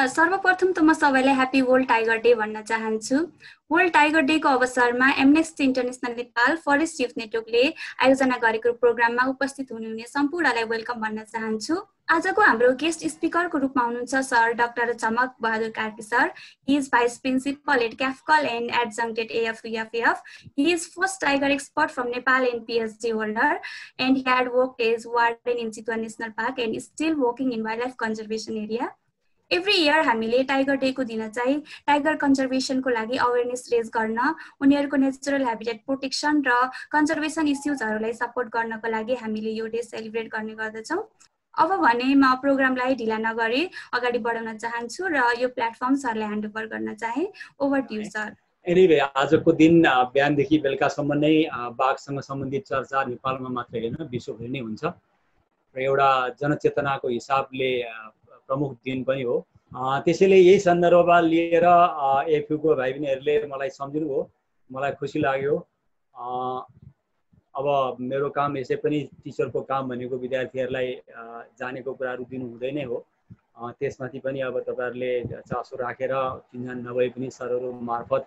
सर्वप्रथम त म सबैलाई ह्यापी वर्ल्ड टाइगर डे भन्न चाहन्छु। वर्ल्ड टाइगर डेको अवसरमा amnesty international Nepal forest youth नेटवर्कले आयोजना गरेको प्रोग्राममा उपस्थित हुनुहुने सम्पूर्णलाई वेलकम भन्न चाहन्छु। आजको हाम्रो गेस्ट स्पिकरको रूपमा हुनुहुन्छ sir doctor Jhamak Bahadur Karki sir. He is Vice Principal at CAFCOL and Adjunct at AFUFF. He is first tiger expert from Nepal and PhD holder, and he had worked as warden in Chitwan National Park and is still working in wildlife conservation area. Every year हामीले tiger डेको दिन चाहिँ tiger कन्जर्भेसनको लागि awareness raise गर्न, उनीहरूको natural ह्याबिटेट protection र conservation इस्युजहरूलाई support गर्नको लागि हामीले यो डे सेलिब्रेट गर्ने गर्दछौँ। अब भने म प्रोग्रामलाई ढिला नगरी अगाडि बढाउन चाहन्छु र यो प्लेटफर्म सरलाई ह्यान्डओभर गर्न चाहे। Over to you sir. Anyway, आजको दिन बिहानदेखि बेलुकासम्म नै बाघसँग सम्बन्धित चर्चा नेपालमा मात्रै होइन विश्वभरि नै हुन्छ र एउटा जनचेतनाको हिसाबले प्रमुख दिन पनि हो। त्यसैले यही सन्दर्भमा लिएर एफयुको भाइ बहिनीहरूले मलाई सम्झिनु हो, मलाई खुसी लाग्यो। अब मेरो काम यसै पनि टिचरको काम भनेको विद्यार्थीहरूलाई जानेको कुराहरू दिनु हुँदै नै हो। त्यसमाथि पनि अब तपाईँहरूले चासो राखेर चिन्जान नभए पनि सरहरू मार्फत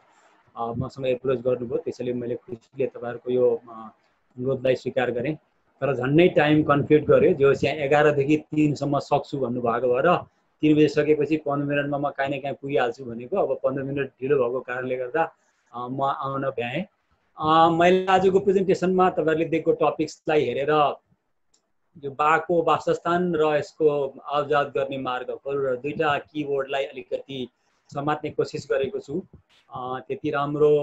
मसँग एप्रोच गर्नुभयो, त्यसैले मैले खुसीले तपाईँहरूको यो अनुरोधलाई स्वीकार गरेँ। तर झन्नै टाइम कन्फ्लिक्ट गर्यो, जो चाहिँ 11 देखि 3 सम्म सक्छु भन्नुभएको भएर 3 बजे सकेपछि 15 मिनटमा म काहीँ न काहीँ पुगिहाल्छु भनेको, अब 15 मिनट ढिलो भएको कारणले गर्दा म आउन भ्याएँ। मैले आजको प्रेजेन्टेसनमा तपाईँहरूले दिएको टपिक्सलाई हेरेर यो बाघको वासस्थान र यसको आवजात गर्ने मार्गहरू र दुईटा किवर्डलाई अलिकति समात्ने कोसिस गरेको छु। त्यति राम्रो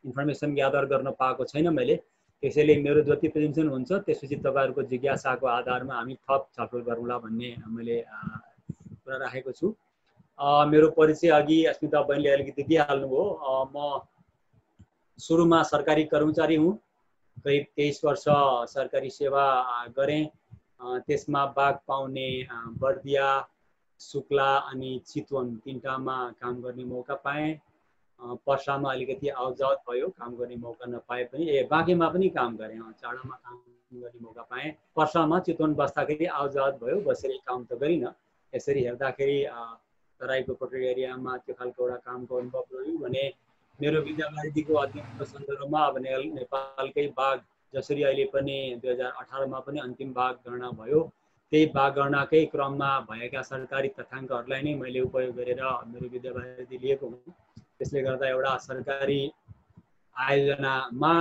इन्फर्मेसन ग्यादर गर्न पाएको छैन मैले, त्यसैले मेरो जति प्रेजेन्टेसन हुन्छ त्यसपछि तपाईँहरूको जिज्ञासाको आधारमा हामी थप छलफल गरौँला भन्ने मैले कुरा राखेको छु। मेरो परिचय अघि अस्मिता बहिनीले अलिकति दिइहाल्नुभयो। म सुरुमा सरकारी कर्मचारी हुँ, करिब 23 वर्ष सरकारी सेवा गरेँ। त्यसमा बाघ पाउने बर्दिया, सुक्ला अनि चितवन तीनटामा काम गर्ने मौका पाएँ। पर्सामा अलिकति आवजात भयो, काम गर्ने मौका नपाए पनि बाँकेमा पनि काम गरेँ, चाडामा काम गर्ने मौका पाएँ। पर्सामा चितवन बस्दाखेरि आवजात भयो, बसेर काम त गरिनँ। यसरी हेर्दाखेरि तराईको पटरी एरियामा त्यो खालको एउटा कामको अनुभव रह्यो भने मेरो विद्यावारिधीको अध्ययनको सन्दर्भमा अब नेपालकै बाघ जसरी अहिले पनि 2018मा पनि अन्तिम बाघ गणना भयो, त्यही बाघ गणनाकै क्रममा भएका सरकारी तथ्याङ्कहरूलाई नै मैले उपयोग गरेर मेरो विद्यावारिधि लिएको हुँ। त्यसले गर्दा एउटा सरकारी आयोजनामा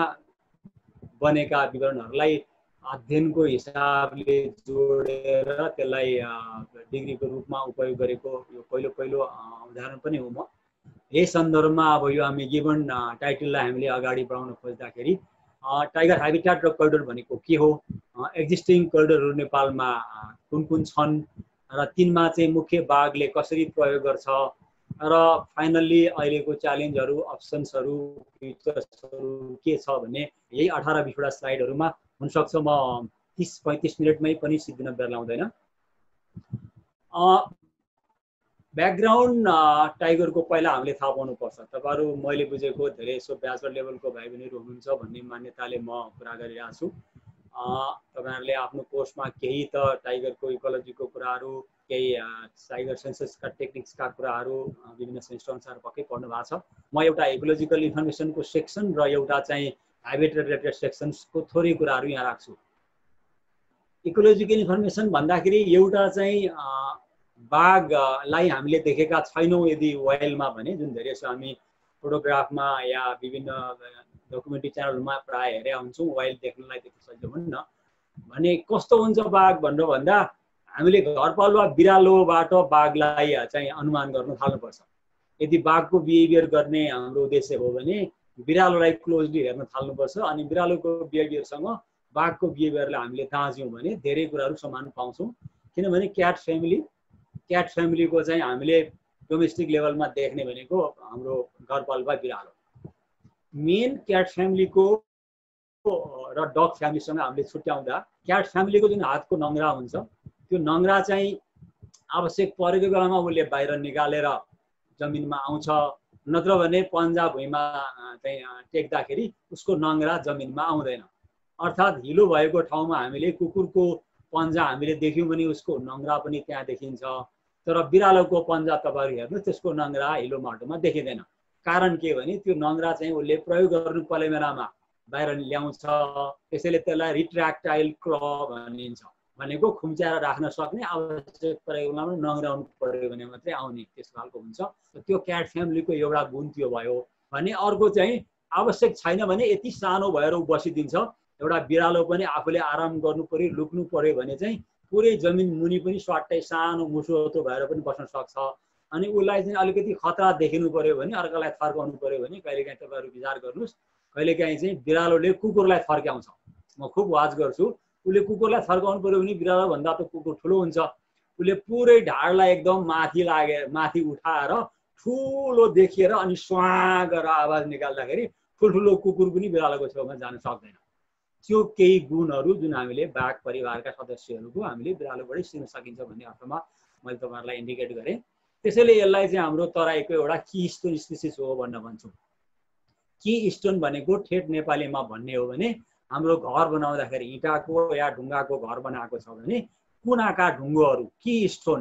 बनेका विवरणहरूलाई अध्ययनको हिसाबले जोडेर त्यसलाई डिग्रीको रूपमा उपयोग गरेको यो पहिलो उदाहरण पनि हो। म यही सन्दर्भमा अब यो हामी गिभन टाइटललाई हामीले अगाडि बढाउन खोज्दाखेरि टाइगर ह्याबिटेट र करिडोर भनेको के हो, एक्जिस्टिङ करिडोरहरू नेपालमा कुन कुन छन् र तिनमा चाहिँ मुख्य बाघले कसरी प्रयोग गर्छ र फाइनल्ली अहिलेको च्यालेन्जहरू, अप्सन्सहरू, फ्युचर्सहरू के छ भन्ने यही 18-20 स्लाइडहरूमा हुनसक्छ म 30-35 मिनटमै पनि सिद्धिन बेर लाउँदैन। ब्याकग्राउन्ड टाइगरको पहिला हामीले थाहा पाउनुपर्छ। तपाईँहरू मैले बुझेको धेरै यसो ब्याचलर लेभलको भाइ बहिनीहरू हुनुहुन्छ भन्ने मान्यताले म कुरा गरिरहेको छु। तपाईँहरूले आफ्नो कोर्समा केही त टाइगरको इकोलोजीको कुराहरू, केही टाइगर सेन्ससका टेक्निक्सका कुराहरू विभिन्न सेमेस्टर अनुसार पक्कै पढ्नु भएको छ। म एउटा इकोलोजिकल इन्फर्मेसनको सेक्सन र एउटा चाहिँ ह्याबिटेट रिलेटेड सेक्सन्सको थोरै कुराहरू यहाँ राख्छु। इकोलोजिकल इन्फर्मेसन भन्दाखेरि एउटा चाहिँ बाघलाई हामीले देखेका छैनौँ यदि वाइल्डमा भने, जुन धेरै जसो हामी फोटोग्राफमा या विभिन्न डकुमेन्ट्री च्यानलहरूमा प्रायः हेरेका हुन्छौँ, वाइल्ड देख्नलाई त्यति सजिलो हुन्न भने कस्तो हुन्छ बाघ भनेर भन्दा हामीले घरपालुवा बिरालोबाट बाघलाई चाहिँ अनुमान गर्न थाल्नुपर्छ। यदि बाघको बिहेभियर गर्ने हाम्रो उद्देश्य हो भने बिरालोलाई क्लोजली हेर्न थाल्नुपर्छ अनि बिरालोको बिहेभियरसँग बाघको बिहेभियरलाई हामीले दाँच्यौँ भने धेरै कुराहरू समान पाउँछौँ। किनभने क्याट फ्यामिलीको चाहिँ हामीले डोमेस्टिक लेभलमा देख्ने भनेको हाम्रो घरपालुवा बिरालो। मेन क्याट फ्यामिलीको र डग फ्यामिलीसँग हामीले छुट्याउँदा क्याट फ्यामिलीको जुन हातको नङ्ग्रा हुन्छ त्यो नङ्ग्रा चाहिँ आवश्यक परेको बेलामा उसले बाहिर निकालेर जमिनमा आउँछ, नत्र भने पन्जा भुइँमा चाहिँ टेक्दाखेरि उसको नङ्ग्रा जमिनमा आउँदैन। अर्थात् हिलो भएको ठाउँमा हामीले कुकुरको पन्जा हामीले देख्यौँ भने उसको नङ्ग्रा पनि त्यहाँ देखिन्छ, तर बिरालोको पन्जा तपाईहरु हेर्नु त्यसको नङ्ग्रा हिलो माटोमा देखिँदैन। कारण के भने त्यो नङ्ग्रा चाहिँ उसले प्रयोग गर्नु पर्ने बेलामा बाहिर ल्याउँछ, त्यसैले त्यसलाई रिट्र्याक्टाइल क्ल भनिन्छ। भनेको खुम्च्याएर राख्न सक्ने, आवश्यक परेको बेलामा नङ्ग्राउनु पर्यो भने मात्रै आउने त्यस्तो खालको हुन्छ। त्यो क्याट फ्यामिलीको एउटा गुण त्यो भयो भने अर्को चाहिँ आवश्यक छैन भने यति सानो भएर बसिदिन्छ। एउटा बिरालो पनि आफूले आराम गर्नु पर्यो, लुक्नु पर्यो भने चाहिँ पुरै जमिन मुनि पनि स्वाट्टै सानो मुसोतो भएर पनि बस्न सक्छ। अनि उसलाई चाहिँ अलिकति खतरा देखिनु पर्यो भने, अर्कालाई थर्काउनु पर्यो भने कहिलेकाहीँ तपाईहरु विचार गर्नुस्, कहिलेकाहीँ चाहिँ बिरालोले कुकुरलाई थर्काउँछ। म खुब वाच गर्छु, उसले कुकुरलाई थर्काउनु पर्यो भने बिरालो भन्दा त कुकुर ठुलो हुन्छ, उसले पुरै ढाडलाई एकदम माथि उठाएर ठुलो देखिएर अनि स्वाँ गरेर आवाज निकाल्दाखेरि ठुल्ठुलो कुकुर पनि बिरालोको छेउमा जान सक्दैन। त्यो केही गुणहरू जुन हामीले बाघ परिवारका सदस्यहरूको हामीले बिरालोबाटै सिक्न सकिन्छ भन्ने अर्थमा मैले तपाईहरुलाई इन्डिकेट गरेँ। त्यसैले यसलाई चाहिँ हाम्रो तराईको एउटा की स्टोन स्पिसिस हो भनेर भन्छौँ। की स्टोन भनेको ठेट नेपालीमा भन्ने हो भने हाम्रो घर बनाउँदाखेरि इँटाको या ढुङ्गाको घर बनाएको छ भने कुनाका ढुङ्गोहरू की स्टोन,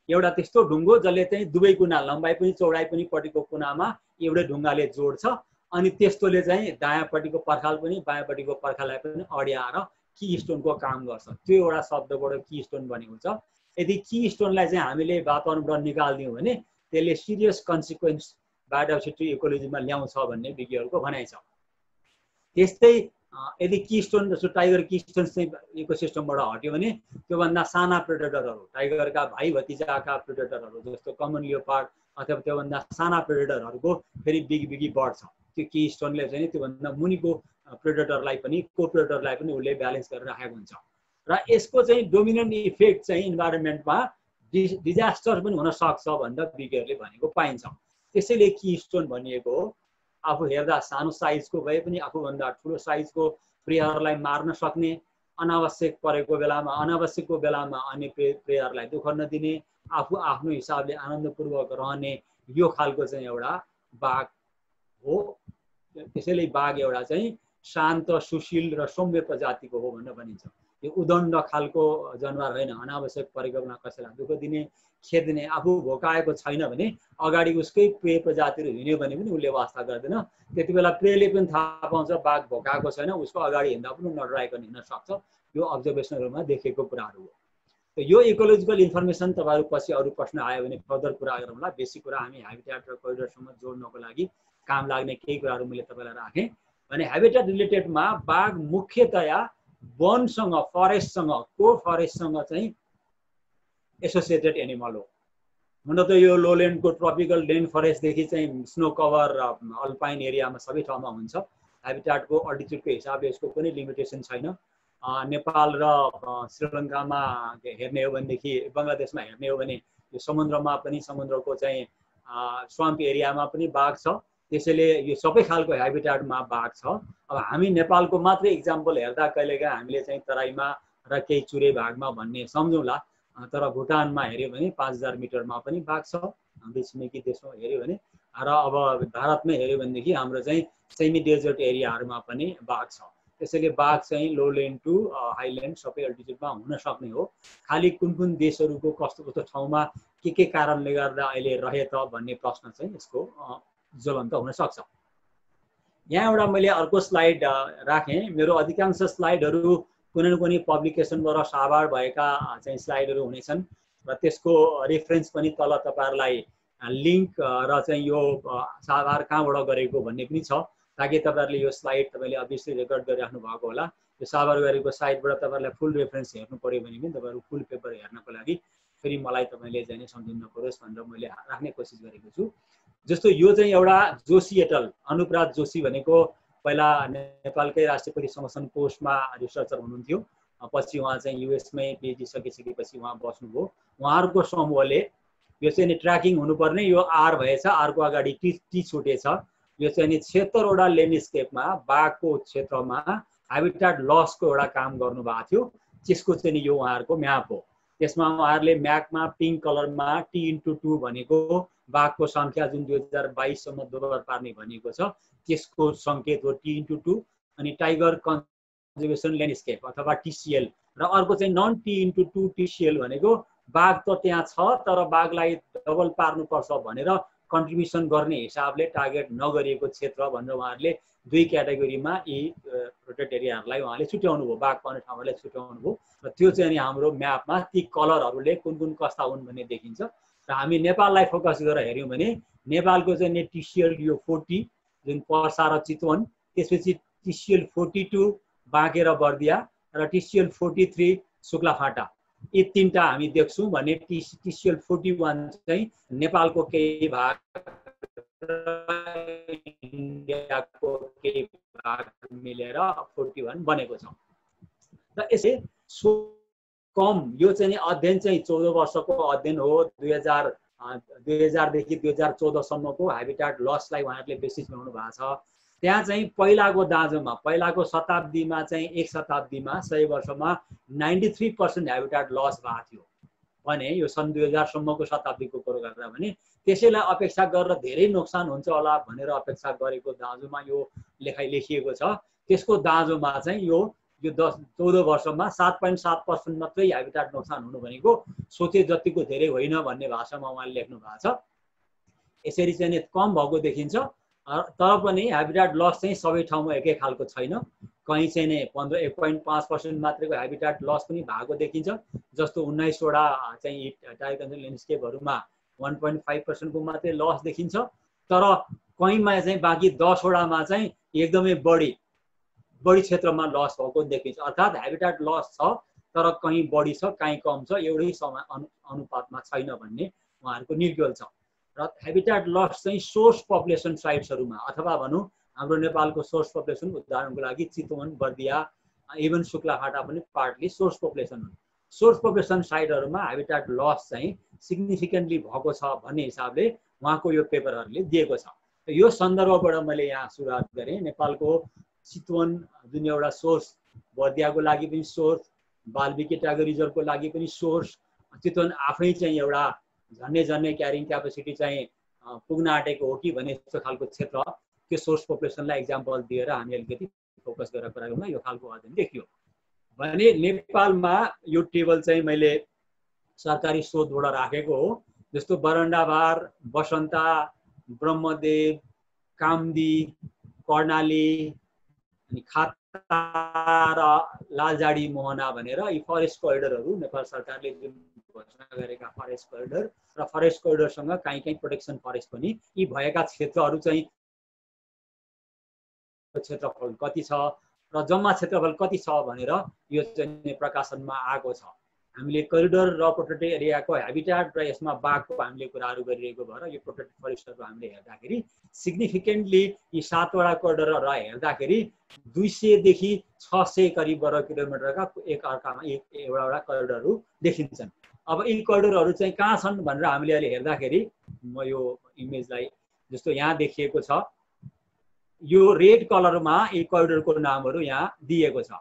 एउटा त्यस्तो ढुङ्गो जसले चाहिँ दुवै कुना लम्बाइ पनि चौडाइ पनि पट्टिको कुनामा एउटै ढुङ्गाले जोड्छ, अनि त्यस्तोले चाहिँ दायाँपट्टिको पर्खाल पनि बायाँपट्टिको पर्खाललाई पनि अड्याएर की स्टोनको काम गर्छ। त्यो एउटा शब्दबाट की स्टोन बनेको छ। यदि की स्टोनलाई चाहिँ हामीले वातावरणबाट निकाल्दियौँ भने त्यसले सिरियस कन्सिक्वेन्स बायोडाइभर्सिटी इकोलोजीमा ल्याउँछ भन्ने विज्ञहरूको भनाइ छ। त्यस्तै यदि की स्टोन जस्तो टाइगर की स्टोन चाहिँ इकोसिस्टमबाट हट्यो भने त्योभन्दा साना प्रेडेटरहरू, टाइगरका भाइ भतिजाका प्रेडेटरहरू जस्तो कमन लियोपार्ड अथवा त्योभन्दा साना प्रेडेटरहरूको फेरि बिगी बढ्छ। त्यो की स्टोनले चाहिँ त्योभन्दा मुनिको प्रेडेटरलाई पनि को-प्रेडेटरलाई पनि उसले ब्यालेन्स गरेर राखेको हुन्छ। र यसको चाहिँ डोमिनेन्ट इफेक्ट चाहिँ इन्भाइरोमेन्टमा डिजास्टर पनि हुन सक्छ भनेर विज्ञहरूले भनेको पाइन्छ। त्यसैले की स्टोन भनिएको हो। आफू हेर्दा सानो साइजको भए पनि आफूभन्दा ठुलो साइजको प्रेयरलाई मार्न सक्ने, अनावश्यकको बेलामा अन्य प्रेयरलाई दुःख नदिने, आफू आफ्नो हिसाबले आनन्दपूर्वक रहने, यो खालको चाहिँ एउटा बाघ हो। त्यसैले बाघ एउटा चाहिँ शान्त, सुशील र सौम्य प्रजातिको हो भनेर भनिन्छ। यो उदण्ड खालको जनावर होइन, अनावश्यक परेको बेला कसैलाई दुःख दिने, खेद्ने, आफू भोकाएको छैन भने अगाडि उसकै प्रिय प्रजातिहरू हिँड्यो भने पनि उसले वास्ता गर्दैन। त्यति बेला प्रियले पनि थाहा पाउँछ बाघ भोकाएको छैन, उसको अगाडि हिँड्दा पनि नडराइकन हिँड्न सक्छ। यो अब्जर्भेसनहरूमा देखेको कुराहरू हो। यो इकोलोजिकल इन्फर्मेसन तपाईहरु पछि अरू प्रश्न आयो भने फर्दर कुरा गरौँला। बेसिक कुरा हामी ह्याबिटेट र कोरिडोरसँग जोड्नको लागि काम लाग्ने केही कुराहरू मैले तपाईलाई राखेँ भने ह्याबिटेट रिलेटेडमा बाघ मुख्यतया वनसँग, फरेस्टसँग, फरेस्टसँग चाहिँ एसोसिएटेड एनिमल हो। हुन त यो लोल्यान्डको ट्रपिकल रेन फरेस्टदेखि चाहिँ स्नो कभर अल्पाइन एरियामा सबै ठाउँमा हुन्छ। ह्याबिटेटको अल्टिट्युडको हिसाबले यसको कुनै लिमिटेसन छैन। नेपाल र श्रीलङ्कामा हेर्ने हो भनेदेखि, बङ्गलादेशमा हेर्ने हो भने यो समुद्रमा पनि, समुद्रको चाहिँ स्वाम्प एरियामा पनि बाघ छ। त्यसैले यो सबै खालको ह्याबिटेटमा बाघ छ। अब हामी नेपालको मात्रै इक्जाम्पल हेर्दा कहिलेकाहीँ हामीले चाहिँ तराईमा र केही चुरे भागमा भन्ने सम्झौँला, तर भुटानमा हेऱ्यो भने 5000 मिटरमा पनि बाघ छ। हाम्रो छिमेकी देशमा हेऱ्यो भने, र अब भारतमै हेऱ्यो भनेदेखि हाम्रो चाहिँ सेमी डेजर्ट एरियाहरूमा पनि बाघ छ। त्यसैले बाघ चाहिँ लोल्यान्ड टु हाइल्यान्ड सबै अल्टिट्युडमा हुन सक्ने हो। खालि कुन देशहरूको कस्तो ठाउँमा के कारणले गर्दा अहिले रहे त भन्ने प्रश्न चाहिँ यसको ज्वलन्त हुन सक्छ। यहाँ एउटा मैले अर्को स्लाइड राखेँ। मेरो अधिकांश स्लाइडहरू कुनै न कुनै पब्लिकेसनबाट साभार भएका चाहिँ स्लाइडहरू हुनेछन् र त्यसको रेफरेन्स पनि तल तपाईहरुलाई लिंक र चाहिँ यो साभार कहाँबाट गरेको भन्ने पनि छ, ताकि तपाईहरुले यो स्लाइड तपाईले अभियसली रेकर्ड गरिराख्नु भएको होला। यो साभार गरेको साइटबाट तपाईहरुलाई फुल रेफरेन्स हेर्नु पर्यो भने पनि तपाईहरु फुल पेपर हेर्नको लागि फेरि मलाई तपाईले चाहिँ सम्झिनु नपरोस् भनेर मैले राख्ने कोसिस गरेको छु। जस्तो यो चाहिँ एउटा जोशी एटल, अनुपराज जोशी भनेको पहिला नेपालकै राष्ट्रिय परिसंरक्षण पोस्टमा रिसर्चर हुनुहुन्थ्यो। पछि उहाँ चाहिँ युएसमै पीएचडी सकिसकेपछि उहाँ बस्नुभयो। उहाँहरूको समूहले यो चाहिँ ट्र्याकिङ हुनुपर्ने, यो आर भएछ, आरको अगाडि टी छुटेछ, यो चाहिँ 76 वटा ल्यान्डस्केपमा बाघको क्षेत्रमा ह्याबिटेट लसको एउटा काम गर्नुभएको थियो। त्यसको चाहिँ यो उहाँहरूको म्याप हो। त्यसमा उहाँहरूले म्यापमा पिङ्क कलरमा T/2 भनेको बाघको संख्या जुन 2022 सम्म दोब्बर पार्ने भनिएको छ त्यसको संकेत हो T/2, अनि टाइगर कन्जर्भेसन ल्यान्डस्केप अथवा TCL, र अर्को चाहिँ नन T/2 TCL भनेको बाघ त त्यहाँ छ तर बाघलाई डबल पार्नुपर्छ भनेर कन्ट्रिब्युसन गर्ने हिसाबले टार्गेट नगरिएको क्षेत्र भनेर उहाँहरूले दुई क्याटेगोरीमा यी प्रोटेक्ट एरियाहरूलाई उहाँले छुट्याउनु भयो, बाघ पर्ने ठाउँहरूलाई छुट्याउनु भयो। र त्यो चाहिँ अनि हाम्रो म्यापमा ती कलरहरूले कुन कुन कस्ता हुन् भन्ने देखिन्छ। र हामी नेपाललाई फोकस गरेर हेऱ्यौँ भने नेपालको चाहिँ टिसिएल यो 40 जुन पर्सा र चितवन, त्यसपछि टिसिएल 42 बाँके र बर्दिया र टिसिएल 43 शुक्लाफाटा, यी तीनटा हामी देख्छौँ भने टिसिएल 41 चाहिँ नेपालको केही भाग इन्डियाको केही भाग मिलेर 41 बनेको छ। र यसै कम यो चाहिँ अध्ययन चाहिँ 14 वर्षको अध्ययन हो। 2000 देखि 2014 सम्मको ह्याबिटाट लसलाई उहाँहरूले बेसिस बनाउनु भएको छ। त्यहाँ चाहिँ पहिलाको दाँजोमा पहिलाको शताब्दीमा चाहिँ एक शताब्दीमा 100 वर्षमा 93% ह्याबिटाट लस भएको थियो भने यो सन् 2000 सम्मको शताब्दीको कुरो गर्दा भने त्यसैलाई अपेक्षा गरेर धेरै नोक्सान हुन्छ होला भनेर अपेक्षा गरेको दाँजोमा यो लेखाइ लेखिएको छ। त्यसको दाँजोमा चाहिँ यो 14 वर्षमा 7.7% मात्रै ह्याबिटाट नोक्सान हुनु भनेको सोचे जतिको धेरै होइन भन्ने भाषामा उहाँले लेख्नु भएको छ। यसरी चाहिँ कम भएको देखिन्छ। तर पनि ह्याबिटाट लस चाहिँ सबै ठाउँमा एकै खालको छैन। कहीँ चाहिँ नै 1.5% मात्रैको ह्याबिटाट लस पनि भएको देखिन्छ। जस्तो 19 वटा चाहिँ टाइगर कन्जर्भेसन ल्यान्डस्केपहरूमा 1.5% को मात्रै लस देखिन्छ। तर कहीँमा चाहिँ बाँकी 10 वटामा चाहिँ एकदमै बढी क्षेत्रमा लस भएको देखिन्छ। अर्थात् ह्याबिटाट लस छ तर कहीँ बढी छ कहीँ कम छ, एउटै अनुपातमा छैन भन्ने उहाँहरूको निर्गोल छ। र ह्याबिटाट लस चाहिँ सोर्स पपुलेसन साइट्सहरूमा अथवा भनौँ हाम्रो नेपालको सोर्स पपुलेसन, उदाहरणको लागि चितवन, बर्दिया, इभन शुक्लाफाटा पनि पार्टली सोर्स पपुलेसन हुन्। सोर्स पपुलेसन साइटहरूमा ह्याबिटाट लस चाहिँ सिग्निफिकेन्टली भएको छ भन्ने हिसाबले उहाँको यो पेपरहरूले दिएको छ। यो सन्दर्भबाट मैले यहाँ सुरुवात गरेँ। नेपालको चितवन जुन एउटा सोर्स, बर्दियाको लागि पनि सोर्स, बाल्मिकी टाइगर रिजर्भको लागि पनि सोर्स, चितवन आफै चाहिँ एउटा झन्डै क्यारिङ क्यापेसिटी चाहिँ पुग्न आँटेको हो कि भन्ने यस्तो खालको क्षेत्र, त्यो सोर्स पपुलेसनलाई इक्जाम्पल दिएर हामी अलिकति फोकस गरेर कुरा गर्दा यो खालको अध्ययन देखियो भने नेपालमा यो टेबल चाहिँ मैले सरकारी स्रोतबाट राखेको हो। जस्तो बरण्डाभार, बसन्ता, ब्रह्मदेव, कामदी, कर्णाली, अनि खाता र लालजाडी मोहना भनेर यी फरेस्ट कोरिडोरहरू नेपाल सरकारले जुन घोषणा गरेका फरेस्ट कोरिडोर र फरेस्ट कोरिडोरसँग कहीँ प्रोटेक्सन फरेस्ट पनि यी भएका क्षेत्रहरू चाहिँ क्षेत्रफल कति छ र जम्मा क्षेत्रफल कति छ भनेर यो चाहिँ प्रकाशनमा आएको छ। हामीले कोरिडोर र प्रोटेक्टेड एरियाको ह्याबिटाट र यसमा बाघको हामीले कुराहरू गरिरहेको भएर यो प्रोटेक्टेड फरेस्टहरू हामीले हेर्दाखेरि सिग्निफिकेन्टली यी 7 वटा कोरिडोर हेर्दाखेरि 200 देखि 600 करिब वर्ग किलोमिटरका एक अर्कामा एउटा कोरिडोरहरू देखिन्छन्। अब यी कोरिडोरहरू चाहिँ कहाँ छन् भनेर हामीले अहिले हेर्दाखेरि म यो इमेजलाई जस्तो यहाँ देखिएको छ, यो रेड कलरमा यी कोरिडोरको नामहरू यहाँ दिएको छ।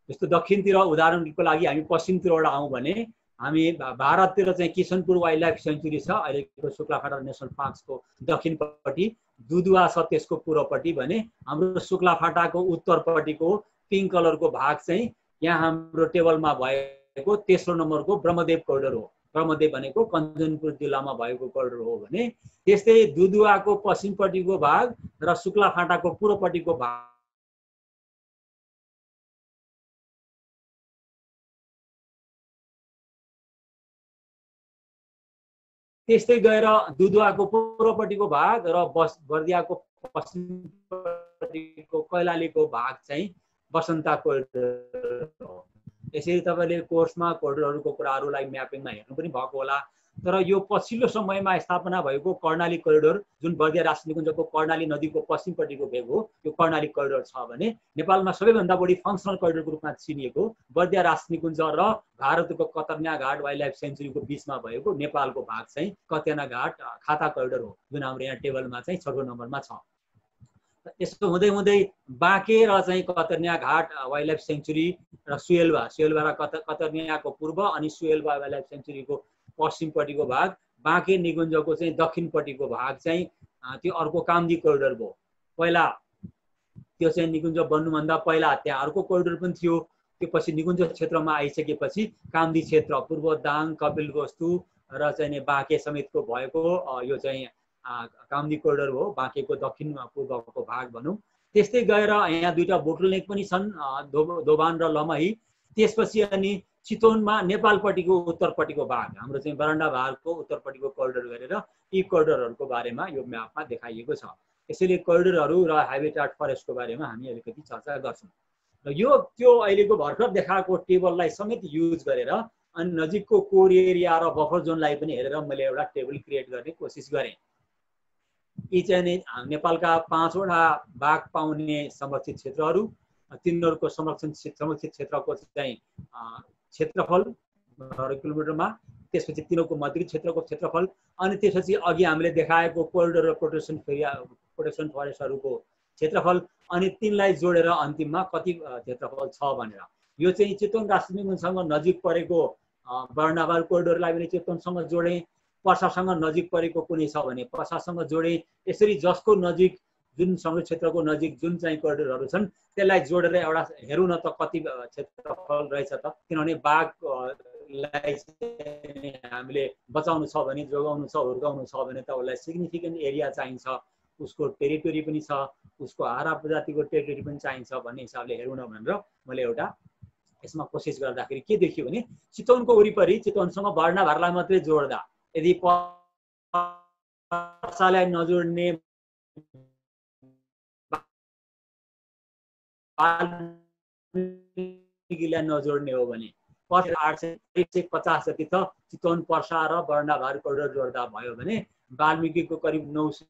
जस्तो दक्षिणतिर उदाहरणको लागि हामी पश्चिमतिरबाट आउँ भने हामी भारततिर चाहिँ किशनपुर वाइल्ड लाइफ सेन्चुरी छ, अहिलेको शुक्लाफाटा नेसनल पार्कको दक्षिणपट्टि, दुधुवा छ त्यसको पूर्वपट्टि भने हाम्रो शुक्लाफाटाको उत्तरपट्टिको पिङ्क कलरको भाग चाहिँ यहाँ हाम्रो टेबलमा भएको तेस्रो नम्बरको ब्रह्मदेव कोरिडोर हो। ब्रह्मदेव भनेको कञ्चनपुर जिल्लामा भएको कोरिडोर हो भने त्यस्तै दुधुवाको पश्चिमपट्टिको भाग र शुक्लाफाटाको पूर्वपट्टिको भाग त्यस्तै गएर दुधुवाको पूर्वपट्टिको भाग र बर्दियाको पश्चिमपट्टिको कैलालीको भाग चाहिँ बसन्ता कोरिडोर हो। यसरी तपाईँले कोर्समा कोरिडोरहरूको कुराहरूलाई म्यापिङमा हेर्नु पनि भएको होला। तर यो पछिल्लो समयमा स्थापना भएको कर्णाली कोरिडोर जुन बर्दिया राष्ट्रिय निकुञ्जको कर्णाली नदीको पश्चिमपट्टिको भेग हो, यो कर्णाली कोरिडोर छ भने नेपालमा सबैभन्दा बढी फङ्सनल कोरिडोरको रूपमा चिनिएको बर्दिया राष्ट्रिय निकुञ्ज र भारतको कतर्निया घाट वाइल्ड लाइफ सेन्चुरीको बिचमा भएको नेपालको भाग चाहिँ कतर्निया घाट खाता कोरिडोर हो, जुन हाम्रो यहाँ टेबलमा चाहिँ 6औं नम्बरमा छ। यसो हुँदै हुँदै बाँके र चाहिँ कतर्निया घाट वाइल्ड लाइफ सेन्चुरी र सुयलवा र कतर्नियाको पूर्व अनि सुयलवा वाइल्ड लाइफ सेन्चुरीको पश्चिमपट्टिको भाग, बाँके निकुञ्जको चाहिँ दक्षिणपट्टिको भाग चाहिँ त्यो अर्को कामदी कोरिडोर भयो। पहिला त्यो चाहिँ निकुञ्ज बन्नुभन्दा पहिला त्यहाँ अर्को कोरिडोर पनि थियो, त्यो पछि निकुञ्ज क्षेत्रमा आइसकेपछि कामदी क्षेत्र पूर्व दाङ कपिलवस्तु र चाहिँ नि बाँके समेतको भएको यो चाहिँ कामदी कोरिडोर हो, बाँकेको दक्षिण पूर्वको भाग भनौँ। त्यस्तै गएर यहाँ दुईटा बोटलनेक पनि छन्, दोभान र लमही। त्यसपछि अनि चितवनमा नेपालपट्टिको उत्तरपट्टिको भाग हाम्रो चाहिँ बरण्डा भागको उत्तरपट्टिको कोरिडोर गरेर यी कोरिडोरहरूको बारेमा यो म्यापमा देखाइएको छ। यसैले कोरिडोरहरू र हाइवेटाट फरेस्टको बारेमा हामी अलिकति चर्चा गर्छौँ। र यो त्यो अहिलेको भर्खर देखाएको टेबललाई समेत युज गरेर अनि नजिकको कोर एरिया र बफर जोनलाई पनि हेरेर मैले एउटा टेबल क्रिएट गर्ने कोसिस गरेँ। यी चाहिँ नेपालका 5 वटा बाघ पाउने संरक्षित क्षेत्रहरू, तिनीहरूको संरक्षित क्षेत्रको चाहिँ क्षेत्रफल किलोमिटरमा, त्यसपछि तिनीहरूको मध्य क्षेत्रको क्षेत्रफल, अनि त्यसपछि अघि हामीले देखाएको कोरिडोर र प्रोटेक्सन फरेस्टहरूको क्षेत्रफल, अनि तिनलाई जोडेर अन्तिममा कति क्षेत्रफल छ भनेर। यो चाहिँ चितवन राष्ट्रिय निकुञ्जसँग नजिक परेको बर्णाबार कोरिडोरलाई पनि चितवनसँग जोडेँ, पर्सासँग नजिक परेको कुनै छ भने पर्सासँग जोडेँ। यसरी जसको नजिक जुन संरक्षित क्षेत्रको नजिक जुन चाहिँ कोरिडोरहरू छन् त्यसलाई जोडेर एउटा हेरौँ न त कति क्षेत्रफल रहेछ त। किनभने बाघलाई हामीले बचाउनु छ भने, जोगाउनु छ, हुर्काउनु छ भने त उसलाई सिग्निफिकेन्ट एरिया चाहिन्छ, उसको टेरिटोरी पनि छ, उसको आहारा प्रजातिको टेरिटोरी पनि चाहिन्छ भन्ने हिसाबले हेरौँ न भनेर मैले एउटा यसमा कोसिस गर्दाखेरि के देखियो भने चितवनको वरिपरि चितवनसँग बर्णाभारलाई मात्रै जोड्दा यदि पर्सालाई नजोड्ने बाल्मिकीलाई नजोड्ने हो भने 850 जति त चितवन पर्सा र बर्णाभार कोरिडोर जोड्दा भयो भने बाल्मिकीको करिब 900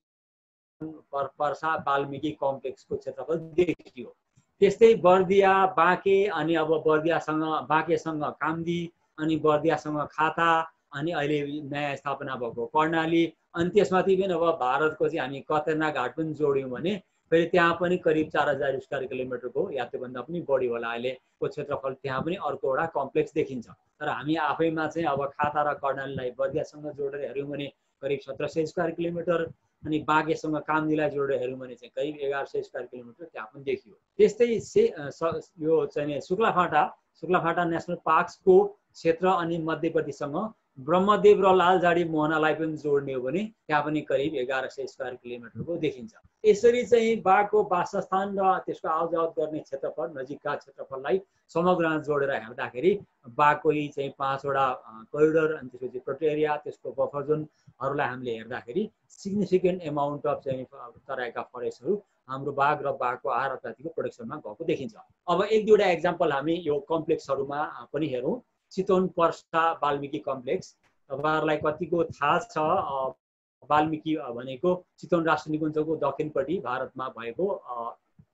पर्सा बाल्मिकी कम्प्लेक्सको क्षेत्रफल देखियो। त्यस्तै बर्दिया बाँके अनि अब बाँकेसँग कामदी अनि बर्दियासँग खाता अनि अहिले नयाँ स्थापना भएको कर्णाली अनि त्यसमाथि पनि अब भारतको चाहिँ हामी कतेर्ना घाट पनि जोड्यौँ भने फेरि त्यहाँ पनि करिब 4000 स्क्वायर किलोमिटरको या त्योभन्दा पनि बढी होला अहिलेको क्षेत्रफल। त्यहाँ पनि अर्को एउटा कम्प्लेक्स देखिन्छ। तर हामी आफैमा चाहिँ अब खाता र कर्णालीलाई बर्दियासँग जोडेर हेऱ्यौँ भने करिब 1700 स्क्वायर किलोमिटर अनि बाँकेसँग कामदीलाई जोडेर हेऱ्यौँ भने चाहिँ करिब 1100 स्क्वायर किलोमिटर त्यहाँ पनि देखियो। त्यस्तै यो चाहिँ सुक्लाफाटा नेसनल पार्क्सको क्षेत्र अनि मध्यवर्तीसँग ब्रह्मदेव र लालझाडी मोहनालाई पनि जोड्ने हो भने त्यहाँ पनि करिब 1100 स्क्वायर किलोमिटरको देखिन्छ। यसरी चाहिँ बाघको वासस्थान र त्यसको आवजावत गर्ने क्षेत्रफल नजिकका क्षेत्रफललाई समग्रमा जोडेर हेर्दाखेरि बाघको यी चाहिँ 5 वटा कोरिडोर अनि त्यसपछि प्रोटेक्टेड एरिया त्यसको बफर जोनहरूलाई हामीले हेर्दाखेरि सिग्निफिकेन्ट एमाउन्ट अफ चाहिँ तराईका फरेस्टहरू हाम्रो बाघ र बाघको आहारा प्रजातिको प्रोटेक्सनमा गएको देखिन्छ। अब एक दुईवटा एक्जाम्पल हामी यो कम्प्लेक्सहरूमा पनि हेरौँ। चितवन पर्सा बाल्मिकी कम्प्लेक्स तपाईँहरूलाई कतिको थाहा छ, बाल्मिकी भनेको चितवन राष्ट्रिय निकुञ्जको दक्षिणपट्टि भारतमा भएको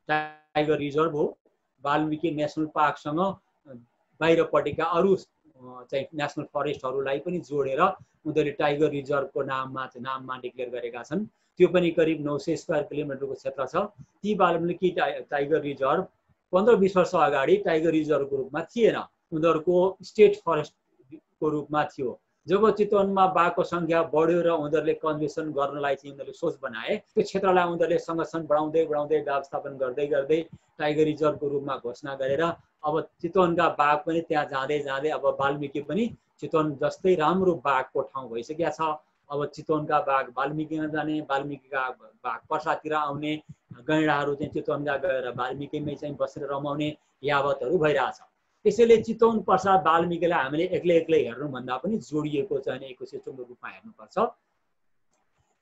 टाइगर रिजर्भ हो। बाल्मिकी नेसनल पार्कसँग बाहिरपट्टिका अरू चाहिँ नेसनल फरेस्टहरूलाई पनि जोडेर उनीहरूले टाइगर रिजर्भको नाममा डिक्लेयर गरेका छन्। त्यो पनि करिब 900 स्क्वायर किलोमिटरको क्षेत्र छ। ती बाल्मिकी टाइगर रिजर्भ 15-20 वर्ष अगाडि टाइगर रिजर्भको रूपमा थिएन, उनीहरूको स्टेट फरेस्टको रूपमा थियो। जब चितवनमा बाघको सङ्ख्या बढ्यो र उनीहरूले कन्जर्भेसन गर्नलाई चाहिँ उनीहरूले सोच बनाए, त्यो क्षेत्रलाई उनीहरूले संरक्षण बढाउँदै व्यवस्थापन गर्दै टाइगर रिजर्भको रूपमा घोषणा गरेर अब चितवनका बाघ पनि त्यहाँ जाँदै अब बाल्मिकी पनि चितवन जस्तै राम्रो बाघको ठाउँ भइसकेको छ। अब चितवनका बाघ बाल्मिकीमा जाने, बाल्मिकीका बाघ पर्सातिर आउने, गैँडाहरू चाहिँ चितवनका गएर बाल्मिकीमै चाहिँ बसेर रमाउने यावतहरू भइरहेछ। त्यसैले चितवन पर्सा बाल्मिकीलाई हामीले एक्लै हेर्नुभन्दा पनि जोडिएको चाहिँ इकोसिस्टमको रूपमा हेर्नुपर्छ।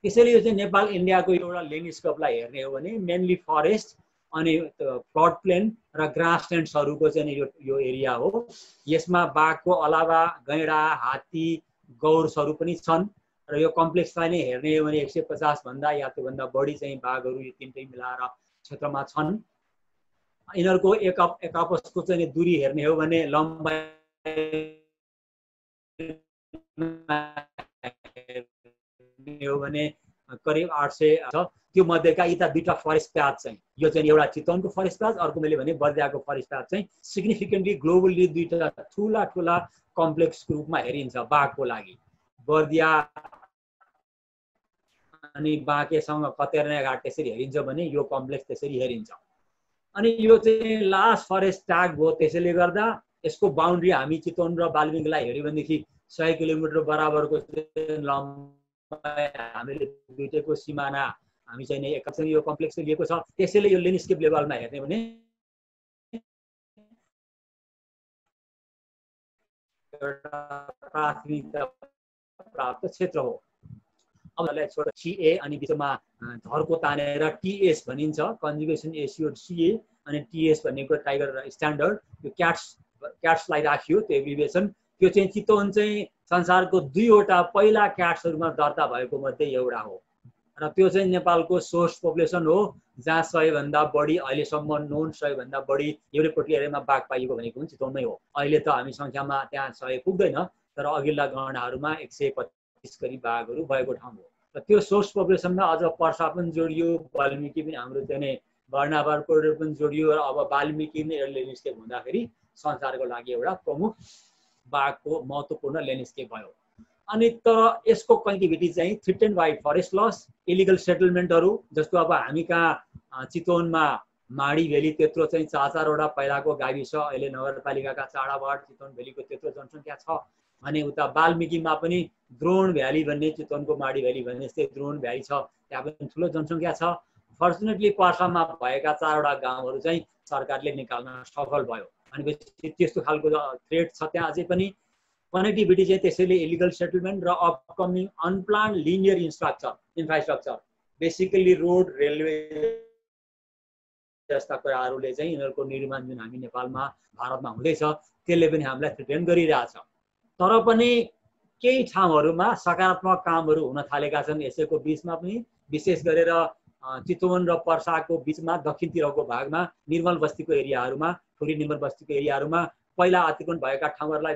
त्यसैले यो चाहिँ नेपाल इन्डियाको एउटा ल्यान्डस्केपलाई हेर्ने हो भने मेनली फरेस्ट अनि फ्लड प्लेन र ग्रासल्यान्ड्सहरूको चाहिँ यो एरिया हो। यसमा बाघको अलावा गैँडा, हात्ती, गौर्सहरू पनि छन् र यो कम्प्लेक्सलाई नै हेर्ने हो भने 150 भन्दा या त्योभन्दा बढी चाहिँ बाघहरू यो तिनटै मिलाएर क्षेत्रमा छन्। यिनीहरूको एक आपसको चाहिँ दूरी हेर्ने हो भने लम्बाइ हो भने करिब 800 छ। त्यो मध्येका यता दुईटा फरेस्ट प्याच चाहिँ यो चाहिँ एउटा चितवनको फरेस्ट प्याच, अर्को मैले भने बर्दियाको फरेस्ट प्याच चाहिँ सिग्निफिकेन्टली ग्लोबली दुईटा ठुला कम्प्लेक्सको रूपमा हेरिन्छ बाघको लागि। बर्दिया अनि बाँकेसँग कतेर्ना घाट त्यसरी हेरिन्छ भने यो कम्प्लेक्स त्यसरी हेरिन्छ। अनि यो चाहिँ लास्ट फरेस्ट ट्याग भयो। त्यसैले गर्दा यसको बाउन्ड्री हामी चितवन र बाल्मिकलाई हेऱ्यो भनेदेखि 100 किलोमिटर बराबरको लम्बाइ हामीले दुईटैको सिमाना हामी चाहिँ एकैसँग यो कम्प्लेक्सले लिएको छ। त्यसैले यो ल्यान्डस्केप लेभलमा हेर्ने भने एउटा प्राथमिकता प्राप्त क्षेत्र हो। अब यसलाई छोड सीए अनि बिचमा धरको तानेर टीएस भनिन्छ, कन्जुगेसन एस्योर्ड सीए अनि टीएस भनेको टाइगर स्ट्यान्डर्ड। यो क्याट्सलाई राखियो त्यो एब्रिभिएसन। त्यो चाहिँ चितवन चाहिँ संसारको 2वटा पहिला क्याट्सहरुमा दर्ता भएको मध्ये एउटा हो र त्यो चाहिँ नेपालको सोर्स पपुलेसन हो, जहाँ 100 भन्दा बढी अहिलेसम्म नोन 100 भन्दा बढी एउटै एरियामा बाघ पाइएको भनेको पनि चितवनमै हो। अहिले त हामी संख्यामा त्यहाँ 100 पुग्दैन, तर अघिल्ला गणनाहरुमा 125 करिब बाघहरु भएको ठाउँ हो। र त्यो सोर्स पपुलेसनमा अझ पर्सा पनि जोडियो, वाल्मिकी पनि हाम्रो चाहिँ वर्णावर कोरिडोर पनि जोडियो र अब वाल्मिकी नै ल्यान्डस्केप हुँदाखेरि संसारको लागि एउटा प्रमुख बाघको महत्त्वपूर्ण ल्यान्डस्केप भयो। अनि तर यसको कनेक्टिभिटी चाहिँ threatened by forest loss, illegal सेटलमेन्टहरु, जस्तो अब हामी कहाँ चितवनमा माडी भेली त्यत्रो चाहिँ 4-4वटा पहिलाको गाविस, अहिले नगरपालिकाका 4 वार्ड, चितवन भेलीको त्यत्रो जनसङ्ख्या छ भने उता वाल्मिकीमा पनि द्रोण भ्याली भन्ने, चितवनको माडी भ्याली भन्ने जस्तै द्रोण भ्याली छ, त्यहाँ पनि ठुलो जनसङ्ख्या छ। फर्चुनेटली पर्सामा भएका 4वटा गाउँहरु चाहिँ सरकारले निकाल्न सफल भयो। अनि त्यस्तो खालको थ्रेट छ त्यहाँ अझै पनि। कनेक्टिभिटी चाहिँ त्यसैले इलिगल सेटलमेन्ट र upcoming unplanned linear infrastructure basically road, railway जस्ता कुराहरूले चाहिँ यिनीहरूको निर्माण जुन हामी नेपालमा भारतमा हुँदैछ त्यसले पनि हामीलाई थ्रेटन गरिरहेछ। तर पनि केही ठाउँहरुमा सकारात्मक कामहरु हुन थालेका छन्। यसैको बीचमा पनि विशेष गरेर चितवन र पर्साको बीचमा दक्षिणतिरको भागमा निर्मल बस्तीको एरियाहरुमा, थोरै निर्मल बस्तीको एरियाहरुमा पहिला अतिक्रमण भएका ठाउँहरुलाई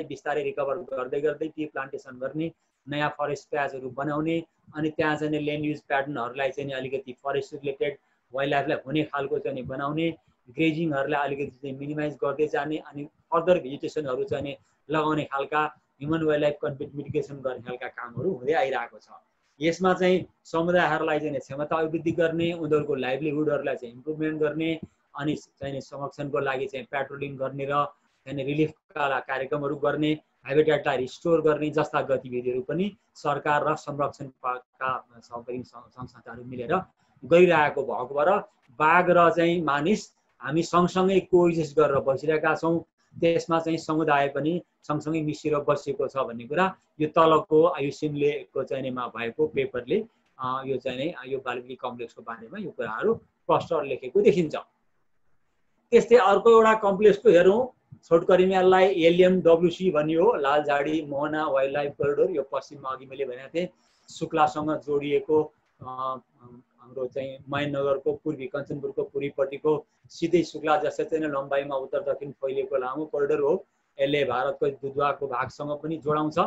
बिस्तारै रिकभर गर्दै टी प्लान्टेसन गर्ने, नयाँ फरेस्ट प्याचहरु बनाउने अनि त्यहाँ चाहिँ ल्यान्ड युज प्याटर्नहरुलाई चाहिँ अलिकति फरेस्ट रिलेटेड वाइल्ड लाइफलाई हुने खालको चाहिँ बनाउने, ग्रेजिङहरुलाई अलिकति चाहिँ मिनिमाइज गर्दै जाने अनि फर्दर भेजिटेसनहरु चाहिँ लगाउने खालका human wild life conflict mitigation गर्ने खालका कामहरु हुँदै आइरहेको छ। यसमा चाहिँ समुदायहरुलाई चाहिँ क्षमता अभिवृद्धि गर्ने, उनीहरुको लाइभलीहुडहरुलाई चाहिँ इम्प्रुभमेन्ट गर्ने अनि चाहिँ संरक्षणको लागि चाहिँ पेट्रोलिङ गर्ने र चाहिँ रिलिफका कार्यक्रमहरु गर्ने, हाइबिट्याटलाई रिस्टोर गर्ने जस्ता गतिविधिहरु पनि सरकार र संरक्षणका सहकारी संस्थाहरू मिलेर गरिरहेको भएकोबाट बाघ र चाहिँ मानिस हामी सँगसँगै कोएक्जिस्ट गरेर बसिरहेका छौं। त्यसमा चाहिँ समुदाय पनि सँगसँगै मिसिएर बसेको छ भन्ने कुरा यो तलको आयुसिमलेको चाहिँ मा भएको पेपरले यो चाहिँ यो वाल्मिकी कम्प्लेक्सको बारेमा यो कुराहरू स्पष्ट लेखेको देखिन्छ। त्यस्तै अर्को एउटा कम्प्लेक्सको हेरौं, छोटकरिमालाई एलएमडब्ल्युसी भनियो, लालझाडी मोहना वाइल्ड लाइफ कोरिडोर। यो पश्चिममा अघि मैले भनेको थिएँ शुक्लासँग जोडिएको हाम्रो चाहिँ महेन्द्रनगरको पूर्वी, कञ्चनपुरको पूर्वीपट्टिको सिधै शुक्ला जस्तै चाहिँ लम्बाइमा उत्तर दक्षिण फैलिएको लामो कोरिडोर हो। यसले भारतको दुधवाको भागसँग पनि जोडाउँछ।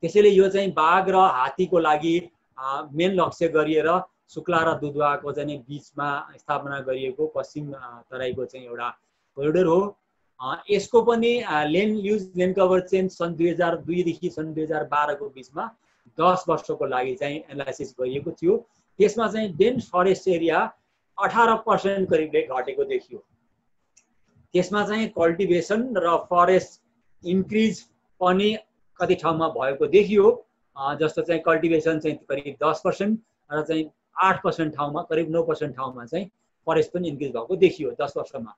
त्यसैले यो चाहिँ बाघ र हात्तीको लागि मेन लक्ष्य गरिएर शुक्ला र दुधवाको चाहिँ बीचमा स्थापना गरिएको पश्चिम तराईको चाहिँ एउटा कोरिडोर हो। यसको पनि ल्यान्ड कभर चेन्ज सन् 2002 देखि सन् 2012 को बीचमा 10 वर्षको लागि चाहिँ एनालाइसिस गरिएको थियो। त्यसमा चाहिँ डेन्स फरेस्ट एरिया 18% करिबले घटेको देखियो। त्यसमा चाहिँ कल्टिभेसन र फरेस्ट इन्क्रिज पनि कति ठाउँमा भएको देखियो। जस्तो चाहिँ कल्टिभेसन चाहिँ करिब 10% र चाहिँ 8% ठाउँमा, करिब 9% ठाउँमा चाहिँ फरेस्ट पनि इन्क्रिज भएको देखियो 10 वर्षमा।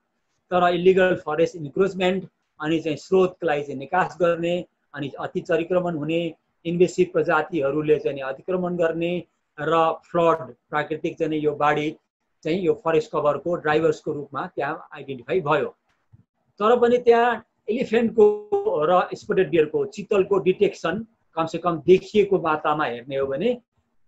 तर इलिगल फरेस्ट इन्क्रोचमेन्ट अनि चाहिँ स्रोतलाई चाहिँ निकास गर्ने अनि अति चरिक्रमण हुने, इन्भेसिभ प्रजातिहरूले चाहिँ अतिक्रमण गर्ने र फ्लड, प्राकृतिक चाहिँ यो बाढी चाहिँ यो फरेस्ट कभरको ड्राइभर्सको रूपमा त्यहाँ आइडेन्टिफाई भयो। तर पनि त्यहाँ एलिफेन्टको र स्पोटेड डियरको, चितलको डिटेक्सन कमसेकम देखिएको मात्रामा हेर्ने हो भने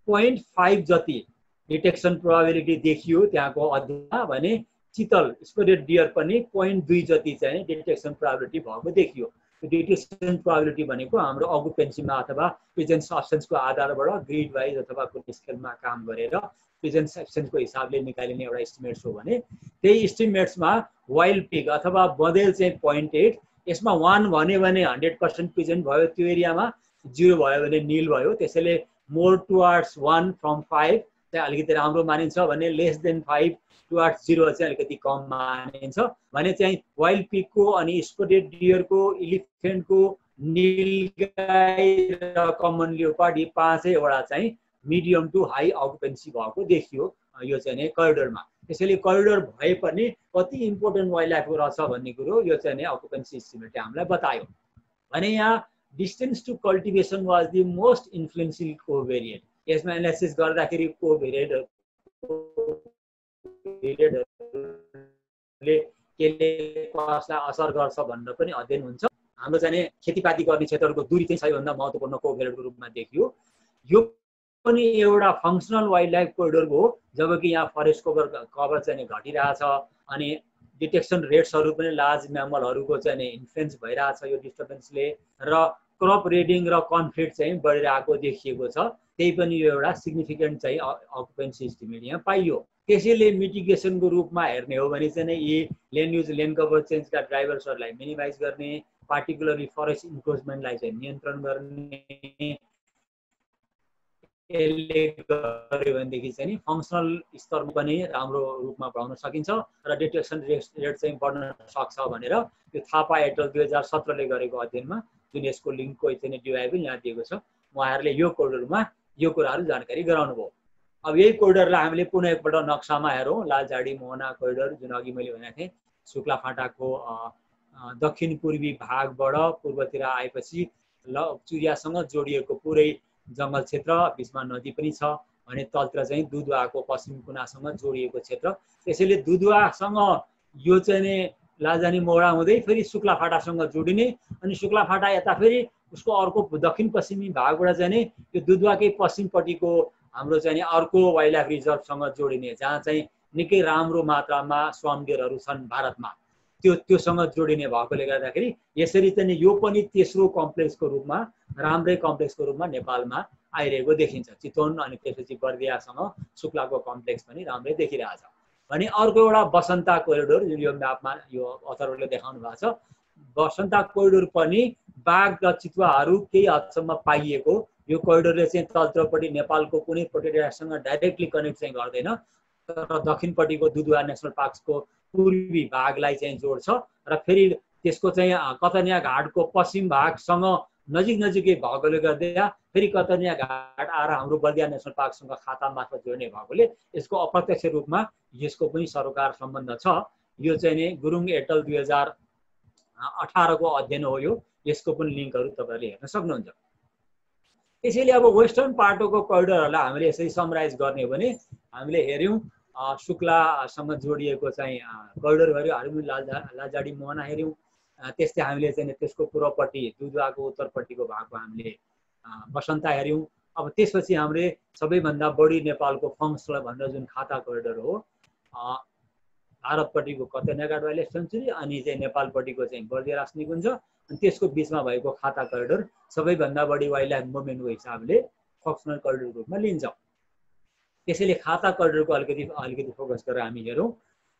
0.5 जति डिटेक्सन प्रोबेबिलिटी देखियो त्यहाँको अध्ययनमा भने चितल स्पोटेड डियर पनि 0.2 जति चाहिँ डिटेक्सन प्रोबेबिलिटी भएको देखियो। डिटेक्सन प्रोबेबिलिटी भनेको हाम्रो अकुपेन्सीमा अथवा प्रेजेन्स अब्सेन्सको आधारबाट ग्रिड वाइज अथवा कुनै स्केलमा काम गरेर प्रेजेन्स एब्सेन्सको हिसाबले निकालिने एउटा एस्टिमेट्स हो भने त्यही एस्टिमेट्समा वाइल्ड पिग अथवा बँदेल चाहिँ 0.8, यसमा 1 भन्यो भने 100% प्रेजेन्ट भयो त्यो एरियामा, 0 भयो भने नील भयो। त्यसैले मोर टुवर्ड्स 1 फ्रम 5 चाहिँ अलिकति राम्रो मानिन्छ भने लेस देन 5 towards 0 चाहिँ अलिकति कम मानिन्छ भने चाहिँ वाइल्ड पिगको अनि स्पोटेड डियरको इलिफेन्टको नीलगाई र कमन लियोपार्ड यी 5 वटा चाहिँ मिडियम टु हाई अकुपेन्सी भएको देखियो यो चाहिँ करिडोरमा। त्यसैले करिडोर भए पनि कति इम्पोर्टेन्ट वाइल्ड लाइफको रहेछ भन्ने कुरो यो चाहिँ अकुपेन्सी एस्टिमेटले हामीलाई बतायो भने यहाँ distance to cultivation was the most influential covariate. यसमा एनालिसिस गर्दाखेरि कोभेरिएन्टले केले कसलाई असर गर्छ भनेर पनि अध्ययन हुन्छ। हाम्रो चाहिँ खेतीपाती गर्ने क्षेत्रहरूको दूरी चाहिँ सबैभन्दा महत्त्वपूर्ण कोभेरिएन्टको रूपमा देखियो। यो पनि एउटा फङ्सनल वाइल्ड लाइफ कोरिडोर हो जबकि यहाँ फरेस्ट कभर चाहिँ घटिरहेछ अनि डिटेक्सन रेट्सहरू पनि लार्ज म्यामलहरूको चाहिँ इन्फ्लुएन्स भइरहेछ यो डिस्टर्बेन्सले र क्रप रेडिङ र कन्फ्लिक्ट चाहिँ बढिरहेको देखिएको छ। त्यही पनि यो एउटा सिग्निफिकेन्ट चाहिँ अकुपेन्सी एस्टिमेट यहाँ पाइयो। त्यसैले मिटिगेसनको रूपमा हेर्ने हो भने चाहिँ यी ल्यान्ड युज ल्यान्ड कभर चेन्जका ड्राइभर्सहरूलाई मिनिमाइज गर्ने पार्टिकुलरली फरेस्ट इन्क्रोचमेन्टलाई चाहिँ नियन्त्रण गर्ने यसले गर्यो भनेदेखि चाहिँ फङ्सनल स्तरमा पनि राम्रो रूपमा बढाउन सकिन्छ र डिटेक्सन रेट चाहिँ बढ्न सक्छ भनेर यो थापा एट 2017 ले गरेको अध्ययनमा जुन यसको लिङ्कको चाहिँ डिभाइड यहाँ दिएको छ उहाँहरूले यो कोरिडोरमा यो कुराहरू जानकारी गराउनु भयो। अब यही कोरिडोरलाई हामीले पुनः एकपल्ट नक्सामा हेरौँ। लालझाडी मोहना कोरिडोर जुन अघि मैले भनेको थिएँ शुक्लाफाटाको दक्षिण पूर्वी भागबाट पूर्वतिर आएपछि चुरियासँग जोडिएको पुरै जङ्गल क्षेत्र बिचमा नदी पनि छ भने तलतिर चाहिँ दुधवाको पश्चिम कुनासँग जोडिएको क्षेत्र। त्यसैले दुधवासँग यो चाहिँ लालझाडी मोहडा हुँदै फेरि शुक्लाफाटासँग जोडिने अनि शुक्लाफाटा यता फेरि उसको अर्को दक्षिण पश्चिमी भागबाट चाहिँ यो दुधवाकै पश्चिमपट्टिको हाम्रो चाहिँ अर्को वाइल्ड लाइफ रिजर्भसँग जोडिने जहाँ चाहिँ निकै राम्रो मात्रामा स्वाम डियरहरू छन् भारतमा त्योसँग जोडिने भएकोले गर्दाखेरि यसरी चाहिँ यो पनि तेस्रो कम्प्लेक्सको रूपमा राम्रै कम्प्लेक्सको रूपमा नेपालमा आइरहेको देखिन्छ। चितवन अनि त्यसपछि बर्दियासँग शुक्लाको कम्प्लेक्स पनि राम्रै देखिरहेछ भने अर्को एउटा बसन्ता कोरिडोर जुन यो म्यापमा यो अथरहरूले देखाउनु भएको छ बसन्ता कोरिडोर पनि बाघ र चितुवाहरू केही हदसम्म पाइएको यो कोरिडोरले चाहिँ तलतिरपट्टि नेपालको कुनै प्रोटेक्टेडसँग डाइरेक्टली कनेक्ट चाहिँ गर्दैन तर दक्षिणपट्टिको दुधवा नेसनल पार्कको पूर्वी भागलाई चाहिँ जोड्छ र फेरि त्यसको चाहिँ कतनिया घाटको पश्चिम भागसँग नजिकै भएकोले गर्दा फेरि कतनिया घाट आएर हाम्रो बर्दिया नेसनल पार्कसँग खाता मार्फत जोड्ने भएकोले यसको अप्रत्यक्ष रूपमा यसको पनि सरोकार सम्बन्ध छ। यो चाहिँ नि गुरुङ एटल 2018 को अध्ययन हो यो। यसको पनि लिङ्कहरू तपाईँहरूले हेर्न सक्नुहुन्छ। त्यसैले अब वेस्टर्न पार्टको कोरिडोरहरूलाई हामीले यसरी समराइज गर्ने हो भने हामीले हेऱ्यौँ शुक्लासँग जोडिएको चाहिँ कोरिडोर हेऱ्यौँ हामी लालझाडी मोहना हेऱ्यौँ। त्यस्तै हामीले चाहिँ त्यसको पूर्वपट्टि दुधवाको उत्तरपट्टिको भागको हामीले बसन्ता हेऱ्यौँ। अब त्यसपछि हामीले सबैभन्दा बढी नेपालको फङ्सनल भनेर जुन खाता कोरिडोर हो भारतपट्टिको कतनियाघाट वाइल्ड लाइफ सेन्चुरी अनि चाहिँ नेपालपट्टिको चाहिँ बर्दिया राष्ट्रिय निकुञ्ज अनि त्यसको बिचमा भएको खाता कोरिडोर सबैभन्दा बढी वाइल्ड लाइफ मुभमेन्टको हिसाबले फङ्सनल कोरिडोरको रूपमा लिन्छ। त्यसैले खाता कोरिडोरको अलिकति फोकस गरेर हामी हेरौँ।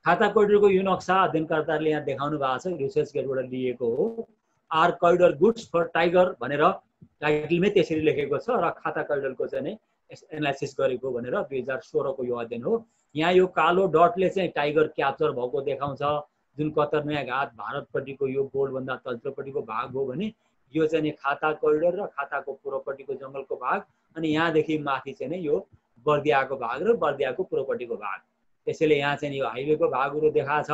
खाता कोरिडोरको यो नक्सा अध्ययनकर्ताहरूले यहाँ देखाउनु भएको छ रिसर्च गेटबाट लिएको हो। Our corridor goods for tiger भनेर टाइटलमै त्यसरी लेखेको छ र खाता कोरिडोरको चाहिँ एनालाइसिस गरेको भनेर 2016 को यो अध्ययन हो। यहाँ यो कालो डटले चाहिँ टाइगर क्याप्चर भएको देखाउँछ जुन कतनिया घाट भारतपट्टिको यो बोर्डभन्दा तल्लोपट्टिको भाग हो भने यो चाहिँ खाता कोरिडोर र खाताको पूर्वपट्टिको जङ्गलको भाग अनि यहाँदेखि माथि चाहिँ यो बर्दियाको भाग र बर्दियाको पूर्वपट्टिको भाग। त्यसैले यहाँ चाहिँ यो हाइवेको भागहरू देखाएको छ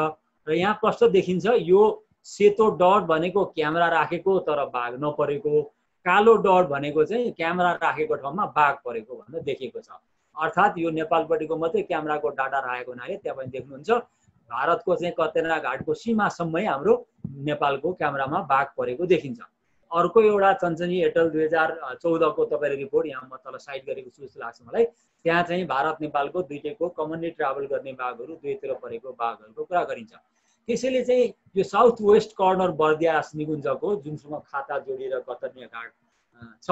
र यहाँ प्रष्ट देखिन्छ यो सेतो डट भनेको क्यामेरा राखेको तर बाघ नपरेको, कालो डट भनेको चाहिँ क्यामेरा राखेको ठाउँमा बाघ परेको भनेर देखिएको छ। अर्थात् यो नेपालपट्टिको मात्रै क्यामेराको डाटा राखेको हुनाले त्यहाँ पनि देख्नुहुन्छ भारतको चाहिँ कतनिया घाटको सीमासम्मै हाम्रो नेपालको क्यामेरामा बाघ परेको देखिन्छ। अर्को एउटा चञ्चनी एटल 2014 को तपाईँले रिपोर्ट यहाँ म तल साइड गरेको छु जस्तो लाग्छ मलाई। त्यहाँ चाहिँ भारत नेपालको दुईटैको कमनली ट्राभल गर्ने बाघहरू दुवैतिर परेको बाघहरूको कुरा गरिन्छ। त्यसैले चाहिँ यो साउथ वेस्ट कर्नर बर्दिया निकुञ्जको जुनसँग खाता जोडिएर कतनिया घाट छ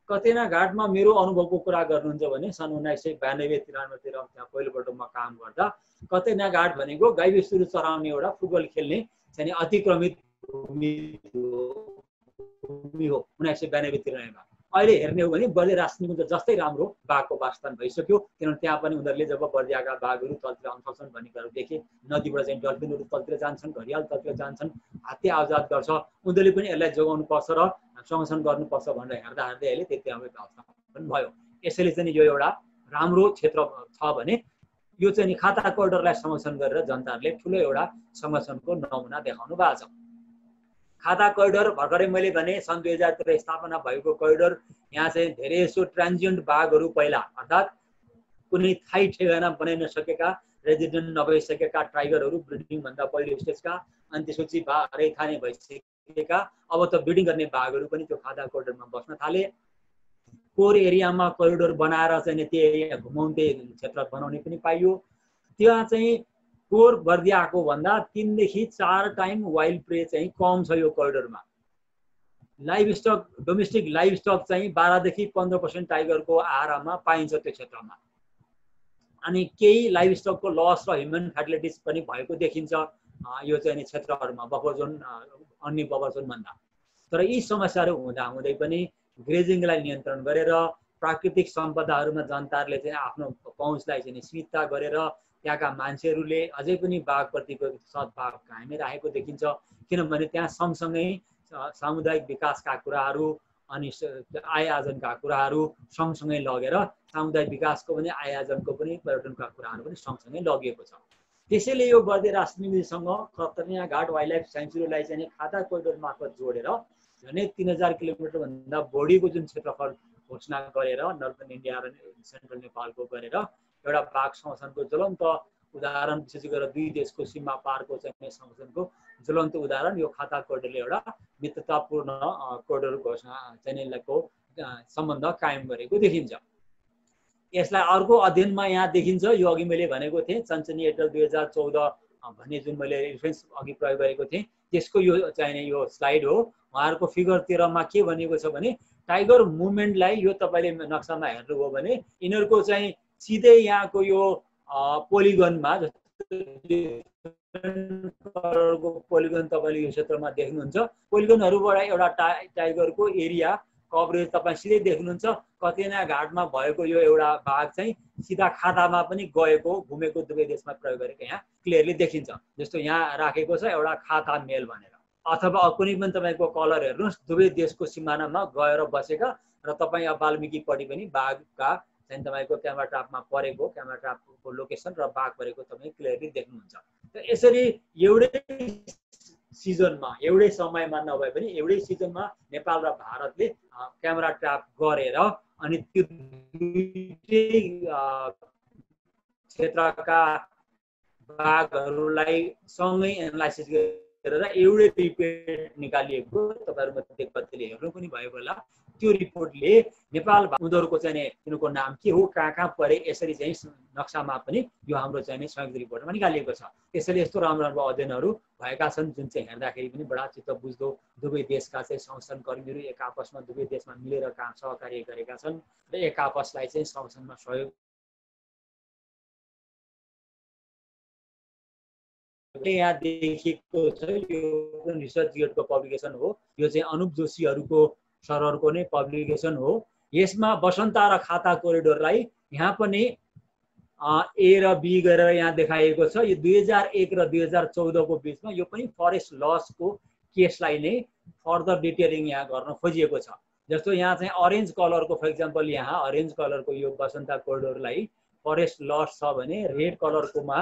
कतनिया घाटमा मेरो अनुभवको कुरा गर्नुहुन्छ भने सन् 1992-93 तिर त्यहाँ पहिलोपल्ट म काम गर्दा कतनिया घाट भनेको गाईबस्तुहरू चराउने एउटा फुटबल खेल्ने चाहिँ अतिक्रमित भूमि हो 1992-93 मा। अहिले हेर्ने हो भने बर्दिया राष्ट्रिय निकुञ्ज जस्तै राम्रो बाघको वासस्थान भइसक्यो, किनभने त्यहाँ पनि उनीहरूले जब बर्दियाका बाघहरू तलतिर आउन सक्छन् भन्ने कुराहरू देखे। नदीबाट चाहिँ डल्फिनहरू तलतिर जान्छन्, घरियाल तलतिर जान्छन्, हात्ती आवाजात गर्छ, उनीहरूले पनि यसलाई जोगाउनुपर्छ र संरक्षण गर्नुपर्छ भनेर हेर्दा हेर्दै अहिले त्यति राम्रो व्यवस्था पनि भयो। यसैले चाहिँ यो एउटा राम्रो क्षेत्र छ भने यो चाहिँ खाता कोरिडोरलाई संरक्षण गरेर जनताहरूले ठुलो एउटा संरक्षणको नमुना देखाउनु भएको छ। खाता कोरिडोर भर्खरै मैले भने सन् 2000 स्थापना भएको कोरिडोर, यहाँ चाहिँ धेरै जसो ट्रान्जिएन्ट बाघहरू पहिला अर्थात् कुनै थाई ठेगाना बनाइ नसकेका, रेजिडेन्ट नभइसकेका टाइगरहरू ब्रिडिङभन्दा पहिलो स्टेजका, अनि त्यसपछि बाघै खाने भइसकेका, अब त ब्रिडिङ गर्ने बाघहरू पनि त्यो खाता कोरिडोरमा बस्न थाले। कोर एरियामा कोरिडोर बनाएर चाहिँ त्यो एरिया घुमाउने क्षेत्र बनाउने पनि पाइयो। त्यहाँ चाहिँ कोर बर्दियाको भन्दा 3 देखि 4 टाइम वाइल्ड प्रे चाहिँ कम छ यो कोरिडोरमा। Livestock, domestic livestock चाहिँ 12 देखि 15% टाइगरको आहारामा पाइन्छ त्यो क्षेत्रमा। अनि केही लाइभ स्टकको लस र ह्युमन फ्याटिलिटिज पनि भएको देखिन्छ यो चाहिँ क्षेत्रहरूमा, बफर जोन अन्य बफर जोन भन्दा। तर यी समस्याहरू हुँदाहुँदै पनि ग्रेजिङलाई नियन्त्रण गरेर प्राकृतिक सम्पदाहरूमा जनताहरूले चाहिँ आफ्नो पहुँचलाई चाहिँ सीमितता गरेर त्यहाँका मान्छेहरूले अझै पनि बाघप्रतिको सद्भाव कायमै राखेको देखिन्छ। किनभने त्यहाँ सँगसँगै सामुदायिक विकासका कुराहरू अनि आय आर्जनका कुराहरू सँगसँगै लगेर सामुदायिक विकासको पनि आय आर्जनको पनि पर्यटनका कुराहरू पनि सँगसँगै लगिएको छ। त्यसैले यो बर्दिया राष्ट्रिय निकुञ्जसँग खतरनिया घाट वाइल्ड लाइफ सेन्चुरीलाई चाहिँ खाता कोरिडोर मार्फत जोडेर झन्डै 3000 किलोमिटरभन्दा बढीको जुन क्षेत्रफल घोषणा गरेर नर्दर्न इन्डिया र सेन्ट्रल नेपालको गरेर एउटा बाघ संरक्षणको ज्वलन्त उदाहरण, विशेष गरेर दुई देशको सीमा पारको चाहिँ संरक्षणको ज्वलन्त उदाहरण यो खाता कोरिडोरले एउटा मित्रतापूर्ण कोरिडोर घोषणा चाहिँ सम्बन्ध कायम गरेको देखिन्छ। यसलाई अर्को अध्ययनमा यहाँ देखिन्छ, यो अघि मैले भनेको थिएँ चञ्चनी एटल 2014 भन्ने जुन मैले रेफरेन्स अघि प्रयोग गरेको थिएँ त्यसको यो चाहिने यो स्लाइड हो। उहाँहरूको फिगर 13 मा के भनिएको छ भने टाइगर मुभमेन्टलाई यो तपाईँले नक्सामा हेर्नुभयो भने यिनीहरूको चाहिँ सिधै यहाँको यो पोलिगनमा पोलिगन तपाईँले यो क्षेत्रमा देख्नुहुन्छ। पोलिगनहरूबाट एउटा टाइगरको एरिया कभरेज तपाईँ सिधै देख्नुहुन्छ। कतिना घाटमा भएको यो एउटा बाघ चाहिँ सिधा खातामा पनि गएको घुमेको दुवै देशमा प्रयोग गरेको यहाँ क्लियरली देखिन्छ। जस्तो यहाँ राखेको छ एउटा खाता मेल भनेर, अथवा कुनै पनि तपाईँको कलर हेर्नुहोस् दुवै देशको सिमानामा गएर बसेका र तपाईँ अब वाल्मिकीपट्टि पनि बाघका चाहिँ तपाईँको क्यामेरा ट्र्यापमा परेको क्यामेरा ट्र्यापको लोकेसन र बाघ परेको तपाईँ क्लियरली देख्नुहुन्छ। त यसरी एउटै सिजनमा एउटै समयमा नभए पनि एउटै सिजनमा नेपाल र भारतले क्यामेरा ट्र्याप गरेर अनि त्यो दुईटै क्षेत्रका बाघहरूलाई सँगै एनालाइसिस गरेर एउटै रिपोर्ट निकालिएको तपाईँहरू कतिले हेर्नु पनि भएको होला। त्यो रिपोर्टले नेपाल उनीहरूको चाहिँ तिनीहरूको नाम के हो, कहाँ कहाँ परे, यसरी चाहिँ नक्सामा पनि यो हाम्रो चाहिँ संयुक्त रिपोर्टमा निकालिएको छ। त्यसैले यस्तो राम्रो राम्रो अध्ययनहरू भएका छन् जुन चाहिँ हेर्दाखेरि पनि बडा चित्त बुझ्दो। दुवै देशका चाहिँ संरक्षण कर्मीहरू एक आपसमा दुवै देशमा मिलेर काम सहकार्य गरेका छन् र एक आपसलाई चाहिँ संरक्षणमा सहयोग यहाँ देखिएको छ। यो रिसर्च गेटको पब्लिकेसन हो, यो चाहिँ अनुप जोशीहरूको सरहरूको नै पब्लिकेसन हो। यसमा बसन्ता र खाता कोरिडोरलाई यहाँ पनि ए र बी गरेर यहाँ देखाइएको छ। यो 2001 र 2014 को बिचमा यो पनि फरेस्ट लसको केसलाई नै फर्दर डिटेलिङ यहाँ गर्न खोजिएको छ। जस्तो यहाँ चाहिँ अरेन्ज कलरको फर इक्जाम्पल यहाँ अरेन्ज कलरको यो बसन्ता कोरिडोरलाई फरेस्ट लस छ भने रेड कलरकोमा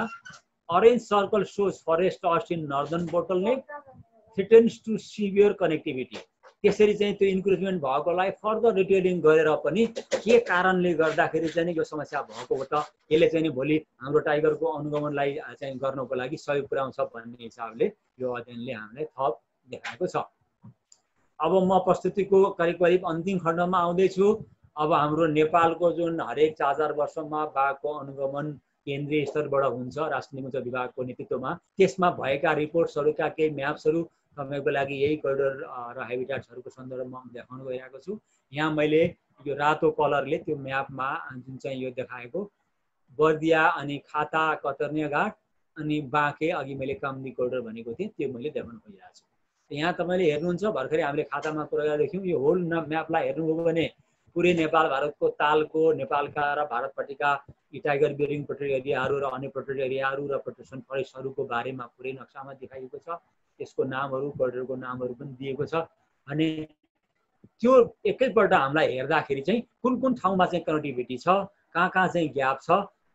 orange circle shows forest loss in northern bottleneck threatens to severe connectivity. त्यसरी चाहिँ त्यो इन्क्रिजमेन्ट भएकोलाई फर्दर डिटेलिङ गरेर पनि के कारणले गर्दाखेरि चाहिँ यो समस्या भएको हो त, यसले चाहिँ भोलि हाम्रो टाइगरको अनुगमनलाई चाहिँ गर्नको लागि सहयोग पुर्याउँछ भन्ने हिसाबले यो अध्ययनले हामीलाई थप देखाएको छ। अब म प्रस्तुतिको करिब अन्तिम खण्डमा आउँदैछु। अब हाम्रो नेपालको जुन हरेक 4-4 वर्षमा बाघको अनुगमन केन्द्रीय स्तरबाट हुन्छ राष्ट्रिय निकुञ्ज विभागको नेतृत्वमा, त्यसमा भएका रिपोर्ट्सहरूका केही म्याप्सहरू तपाईँको लागि यही कोरिडोर र हेबिटाट्सहरूको सन्दर्भमा देखाउन गइरहेको छु। यहाँ मैले यो रातो कलरले त्यो म्यापमा जुन चाहिँ यो देखाएको बर्दिया अनि खाता कतर्निया घाट अनि बाँके अघि मैले कामदी कोरिडोर भनेको थिएँ त्यो मैले देखाउन खोजिरहेको छु। यहाँ तपाईँले हेर्नुहुन्छ भर्खरै हामीले खातामा कुरा देख्यौँ यो होल म्यापलाई हेर्नुभयो भने पुरै नेपाल भारतको तालको नेपालका र भारतपट्टिका यी टाइगर बेरिङ प्रोटेक्टेड एरियाहरू र अन्य प्रोटेक्टेड एरियाहरू र प्रोटेक्सन फरेस्टहरूको बारेमा पुरै नक्सामा देखाइएको छ। त्यसको नामहरू कोरिडोरको नामहरू पनि दिएको छ। अनि त्यो एकैपल्ट हामीलाई हेर्दाखेरि चाहिँ कुन कुन ठाउँमा चाहिँ कनेक्टिभिटी छ, कहाँ कहाँ चाहिँ ग्याप छ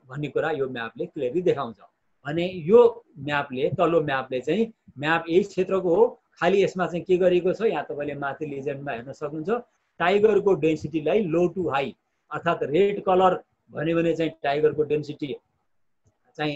भन्ने कुरा यो म्यापले क्लियरली देखाउँछ। भने यो म्यापले तल्लो म्यापले चाहिँ म्याप यही क्षेत्रको हो, खालि यसमा चाहिँ के गरिएको छ यहाँ तपाईँले माथि लिजेन्डमा हेर्न सक्नुहुन्छ टाइगरको डेन्सिटीलाई लो टु हाई अर्थात् रेड कलर भन्यो भने चाहिँ टाइगरको डेन्सिटी चाहिँ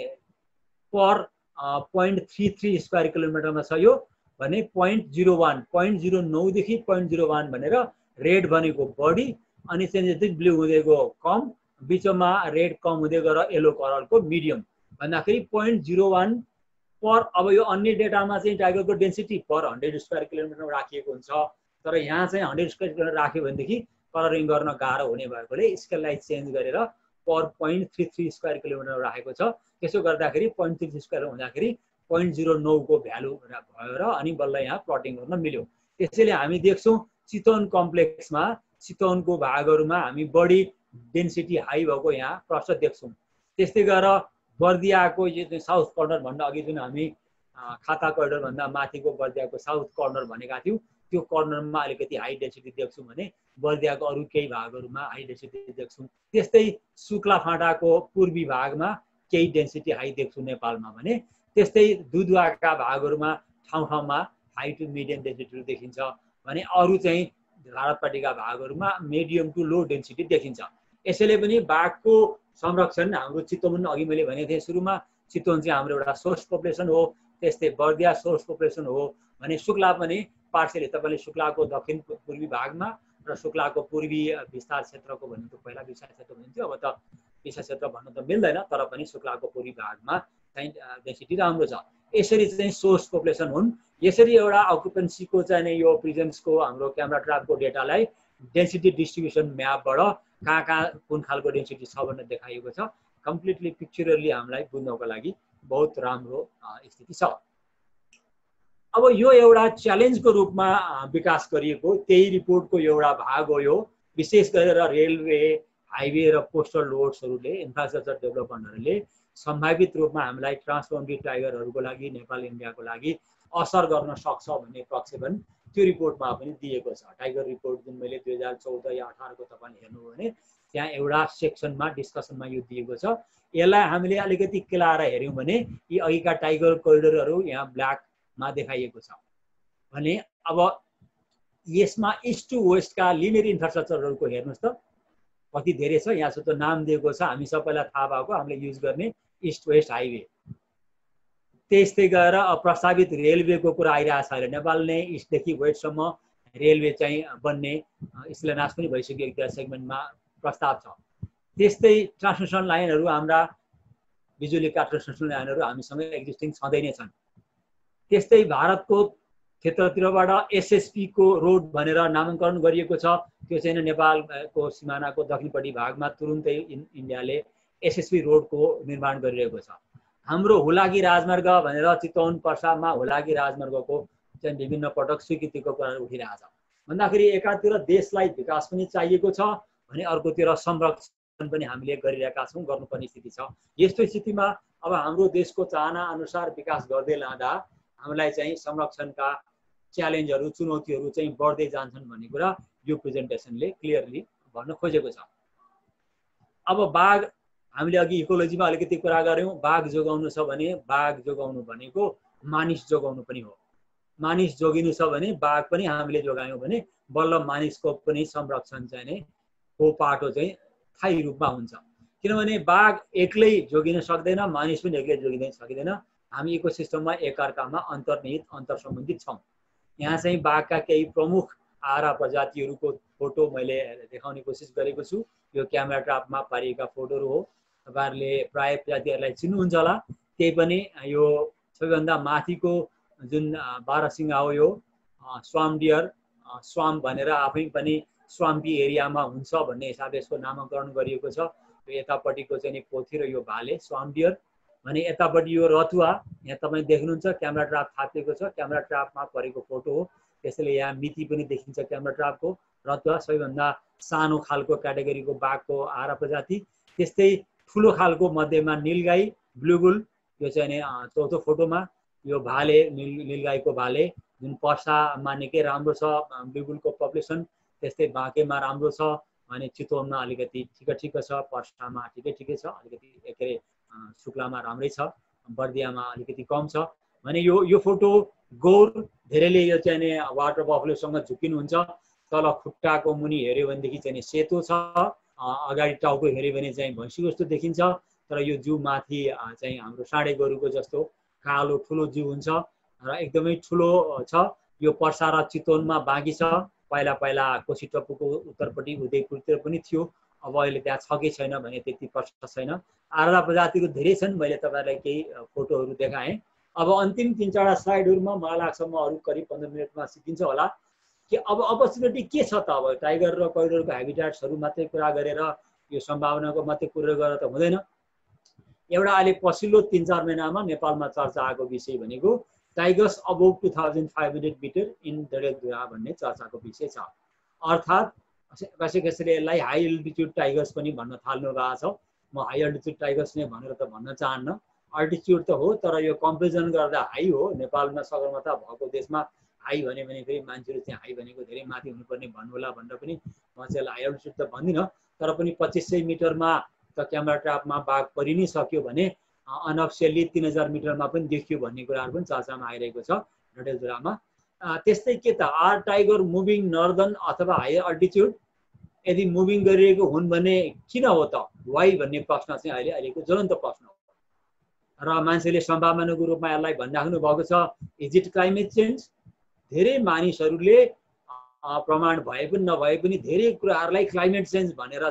पर 0.33 स्क्वायर किलोमिटरमा छ यो भने 0.01 0.09 देखि 0.01 भनेर रेड भनेको बढी अनि चाहिँ ब्लू हुँदै गयो कम, बिचमा रेड कम हुँदै गएर येलो कलरको मिडियम भन्दाखेरि 0.01 पर। अब यो अन्य डेटामा चाहिँ टाइगरको डेन्सिटी पर 100 स्क्वायर किलोमिटरमा राखिएको हुन्छ, तर यहाँ चाहिँ 100 स्क्वायर किलोमिटर राख्यो भनेदेखि कलरिङ गर्न गाह्रो हुने भएकोले स्केललाई चेन्ज गरेर पर 0.33 स्क्वायर किलोमिटर राखेको छ। त्यसो गर्दाखेरि 0.33 स्क्वायर हुँदाखेरि 0.09 को भ्यालु भयो र अनि बल्ल यहाँ प्लटिङ गर्न मिल्यो। त्यसैले हामी देख्छौँ चितवन कम्प्लेक्समा चितवनको भागहरूमा हामी बढी डेन्सिटी हाई भएको यहाँ प्रष्ट देख्छौँ। त्यस्तै गरेर बर्दियाको यो साउथ कर्नर भन्दा अघि जुन हामी खाता कोरिडोर भन्दा माथिको बर्दियाको साउथ कर्नर भनेका थियौँ त्यो कर्नरमा अलिकति हाई डेन्सिटी देख्छौँ भने बर्दियाको अरू केही भागहरूमा हाई डेन्सिटी देख्छौँ। त्यस्तै शुक्ला फाँटाको पूर्वी भागमा केही डेन्सिटी हाई देख्छौँ नेपालमा भने त्यस्तै दुधवाका भागहरूमा ठाउँ ठाउँमा हाई टु मिडियम डेन्सिटी देखिन्छ भने अरू चाहिँ भारतपट्टिका भागहरूमा मिडियम टु लो डेन्सिटी देखिन्छ। यसैले पनि बाघको संरक्षण हाम्रो चितवन अघि मैले भनेको थिएँ सुरुमा चितवन चाहिँ हाम्रो एउटा सोर्स पपुलेसन हो, त्यस्तै बर्दिया सोर्स पपुलेसन हो भने शुक्ला पनि पार्सियली तपाईँले शुक्लाको दक्षिण पूर्वी भागमा र शुक्लाको पूर्वी विस्तार क्षेत्रको भनेको पहिला विस्तार क्षेत्र भनिन्थ्यो, अब त विस्तार क्षेत्र भन्नु त मिल्दैन, तर पनि शुक्लाको पूर्वी भागमा चाहिँ डेन्सिटी राम्रो छ। यसरी चाहिँ सोर्स पपुलेसन हुन्। यसरी एउटा अकुपेन्सीको चाहिँ यो प्रिजेन्सको हाम्रो क्यामेरा ट्र्यापको डेटालाई डेन्सिटी डिस्ट्रिब्युसन म्यापबाट कहाँ कहाँ कुन खालको डेन्सिटी छ भनेर देखाइएको छ। कम्प्लिटली पिक्चरली हामीलाई बुझ्नको लागि बहुत राम्रो स्थिति छ। अब यो एउटा च्यालेन्जको रूपमा विकास गरिएको त्यही रिपोर्टको एउटा भाग हो यो। विशेष गरेर रेलवे, हाइवे र कोस्टल रोड्सहरूले इन्फ्रास्ट्रक्चर डेभलपमेन्टहरूले सम्भावित रूपमा हामीलाई ट्रान्सबोन्ड्री टाइगरहरूको लागि नेपाल इन्डियाको लागि असर गर्न सक्छ भन्ने प्रक्षेपण त्यो रिपोर्टमा पनि दिएको छ। टाइगर रिपोर्ट जुन मैले 2014 या 18 को तपाईँले हेर्नुभयो भने त्यहाँ एउटा सेक्सनमा डिस्कसनमा यो दिएको छ। यसलाई हामीले अलिकति केलाएर हेऱ्यौँ भने यी अघिका टाइगर कोरिडोरहरू यहाँ ब्ल्याकमा देखाइएको छ भने अब यसमा इस्ट टु वेस्टका लिनियर इन्फ्रास्ट्रक्चरहरूको हेर्नुहोस् त कति धेरै छ। यहाँ त नाम दिएको छ, हामी सबैलाई थाहा भएको हामीले युज गर्ने इस्ट वेस्ट हाइवे। त्यस्तै गएर प्रस्तावित रेलवेको कुरा आइरहेको छ अहिले नेपाल नै इस्टदेखि वेस्टसम्म रेलवे चाहिँ बन्ने शिलान्यास पनि भइसक्यो, एक सेगमेन्टमा प्रस्ताव छ। त्यस्तै ट्रान्समिसन लाइनहरू हाम्रा बिजुलीका ट्रान्समिसन लाइनहरू हामीसँग एक्जिस्टिङ छँदै नै छन्। त्यस्तै भारतको क्षेत्रतिरबाट एसएसपी को रोड भनेर नामाङ्करण गरिएको छ। त्यो चाहिँ नेपालको सिमानाको दक्षिणपट्टि भागमा तुरुन्तै इन्डियाले एसएसपी रोडको निर्माण गरिरहेको छ। हाम्रो हुलाकी राजमार्ग भनेर चितवन पर्सामा हुलाकी राजमार्गको चाहिँ विभिन्न पटक स्वीकृतिको कुरा उठिरहेछ भन्दाखेरि एकातिर देशलाई विकास पनि चाहिएको छ भने अर्कोतिर संरक्षण पनि हामीले गरिरहेका छौँ, गर्नुपर्ने स्थिति छ। यस्तो स्थितिमा अब हाम्रो देशको चाहना अनुसार विकास गर्दै लाँदा हामीलाई चाहिँ संरक्षणका च्यालेन्जहरू चुनौतीहरू चाहिँ बढ्दै जान्छन् भन्ने कुरा यो प्रेजेन्टेसनले क्लियरली भन्न खोजेको छ। अब बाघ हामीले अघि इकोलोजीमा अलिकति कुरा गऱ्यौँ, बाघ जोगाउनु छ भने बाघ जोगाउनु भनेको मानिस जोगाउनु पनि हो। मानिस जोगिनु छ भने बाघ पनि हामीले जोगायौँ भने बल्ल मानिसको पनि संरक्षण चाहिँ नै को पाटो चाहिँ स्थायी रूपमा हुन्छ। किनभने बाघ एक्लै जोगिन सक्दैन, मानिस पनि एक्लै जोगिन सकिँदैन। हामी इकोसिस्टममा एकअर्कामा अन्तर्निहित अन्तर्सम्बन्धित छौँ। यहाँ चाहिँ बाघका केही प्रमुख आहारा प्रजातिहरूको फोटो मैले देखाउने कोसिस गरेको छु। यो क्यामेरा ट्र्यापमा पारिएका फोटोहरू हो। तपाईँहरूले प्राय प्रजातिहरूलाई चिन्नुहुन्छ होला। त्यही पनि यो सबैभन्दा माथिको जुन बाह्रसिङ्गा हो यो स्वाम डियर, स्वाम भनेर आफै पनि स्वाम्पी एरियामा हुन्छ भन्ने हिसाबले यसको नामाकरण गरिएको छ। यतापट्टिको चाहिँ पोथी र यो भाले स्वाम डियर। भने यतापट्टि यो रतुवा यहाँ तपाईँ देख्नुहुन्छ क्यामेरा ट्र्याप थापिएको छ, क्यामेरा ट्र्यापमा परेको फोटो हो। त्यसैले यहाँ मिति पनि देखिन्छ क्यामेरा ट्र्यापको। रतुवा सबैभन्दा सानो खालको क्याटेगोरीको बाघको आहारा प्रजाति। त्यस्तै ठुलो खालको मध्येमा नीलगाई ब्लुबुल, यो चाहिँ नि चौथो फोटोमा यो भाले नीलगाईको भाले जुन पर्सामा निकै राम्रो छ ब्लुबुलको पपुलेसन। त्यस्तै बाँकेमा राम्रो छ अनि चितवनमा अलिकति ठिक छ, पर्सामा ठिकै छ, अलिकति के अरे शुक्लामा राम्रै छ, बर्दियामा अलिकति कम छ। भने यो फोटो गौर धेरैले यो चाहिँ नि वाटर बफलोसँग झुकिनुहुन्छ। तल खुट्टाको मुनि हेऱ्यो भनेदेखि चाहिँ सेतो छ, अगाडि टाउको हेऱ्यो भने चाहिँ भैँसीको जस्तो देखिन्छ। तर यो जिउ माथि चाहिँ हाम्रो साँडे गोरुको जस्तो कालो ठुलो जिउ हुन्छ र एकदमै ठुलो छ। यो पर्सा र चितवनमा बाँकी छ। पहिला कोशी टप्पूको उत्तरपट्टि उदयपुरतिर पनि थियो, अब अहिले त्यहाँ छ कि छैन भने त्यति प्रश्न छैन। आहारा प्रजातिको धेरै छन्, मैले तपाईँलाई केही फोटोहरू देखाएँ। अब अन्तिम 3-4 स्लाइडहरूमा मलाई लाग्छ म अरू करिब 15 मिनटमा सिकिन्छ होला कि अब अपर्च्युनिटी के छ त। अब टाइगर र कोइडरको हेबिटेट्सहरू मात्रै कुरा गरेर यो सम्भावनाको मात्रै कुरा गरेर त हुँदैन। एउटा अहिले पछिल्लो 3-4 महिनामा नेपालमा चर्चा आएको विषय भनेको tigers above 2500 metre in Dadeldhura भन्ने चर्चाको विषय छ। अर्थात् कसैले यसलाई हाई अल्टिट्युड टाइगर्स पनि भन्न थाल्नु भएको छ। म हाई अल्टिट्युड टाइगर्स नै भनेर त भन्न चाहन्न, अल्टिट्युड त हो तर यो कम्पेरिजन गर्दा हाई हो। नेपालमा सगरमाथा भएको देशमा हाई भन्यो भने फेरि मान्छेहरू चाहिँ हाई भनेको धेरै माथि हुनुपर्ने भन्नुहोला भनेर पनि म चाहिँ हाई अल्टिट्युड त भन्दिनँ। तर पनि 2500 मिटरमा त क्यामेरा ट्र्यापमा बाघ परि नै सक्यो भने अनअफिसियल्ली 3000 मिटरमा पनि देखियो भन्ने कुराहरू पनि चर्चामा आइरहेको छ डडेलधुरामा। त्यस्तै के त आर टाइगर मुभिङ नर्दर्न अथवा हायर अल्टिट्युड? यदि मुभिङ गरिरहेको हुन् भने किन हो त, वाइ भन्ने प्रश्न चाहिँ अहिलेको ज्वलन्त प्रश्न हो। र मान्छेले सम्भावनाको रूपमा यसलाई भनिराख्नु भएको छ, इज इट क्लाइमेट चेन्ज? धेरै मानिसहरूले प्रमाण भए पनि नभए पनि धेरै कुराहरूलाई क्लाइमेट चेन्ज भनेर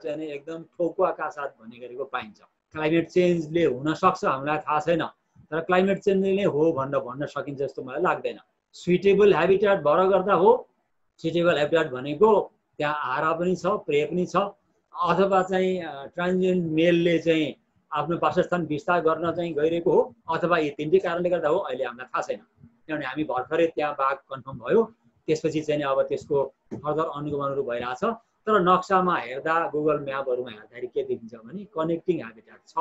चाहिँ एकदम ठोकुवाका साथ भन्ने गरेको पाइन्छ। क्लाइमेट चेन्जले हुन सक्छ, हामीलाई थाहा छैन, तर क्लाइमेट चेन्जले नै हो भनेर भन्न सकिन्छ जस्तो मलाई लाग्दैन। सुइटेबल हेबिटेट भएर गर्दा हो। सुइटेबल हेबिटेट भनेको त्यहाँ आहारा पनि छ, प्रे पनि छ, अथवा चाहिँ ट्रान्जिएन्ट मेलले चाहिँ आफ्नो वासस्थान विस्तार गर्न चाहिँ गइरहेको हो, अथवा यी तिनटै कारणले गर्दा हो, अहिले हामीलाई थाहा छैन। किनभने हामी भर्खरै त्यहाँ बाघ कन्फर्म भयो, त्यसपछि चाहिँ अब त्यसको फर्दर अनुगमनहरू भइरहेछ। तर नक्सामा हेर्दा गुगल म्यापहरूमा हेर्दाखेरि के देखिन्छ भने कनेक्टिङ हेबिटेट छ।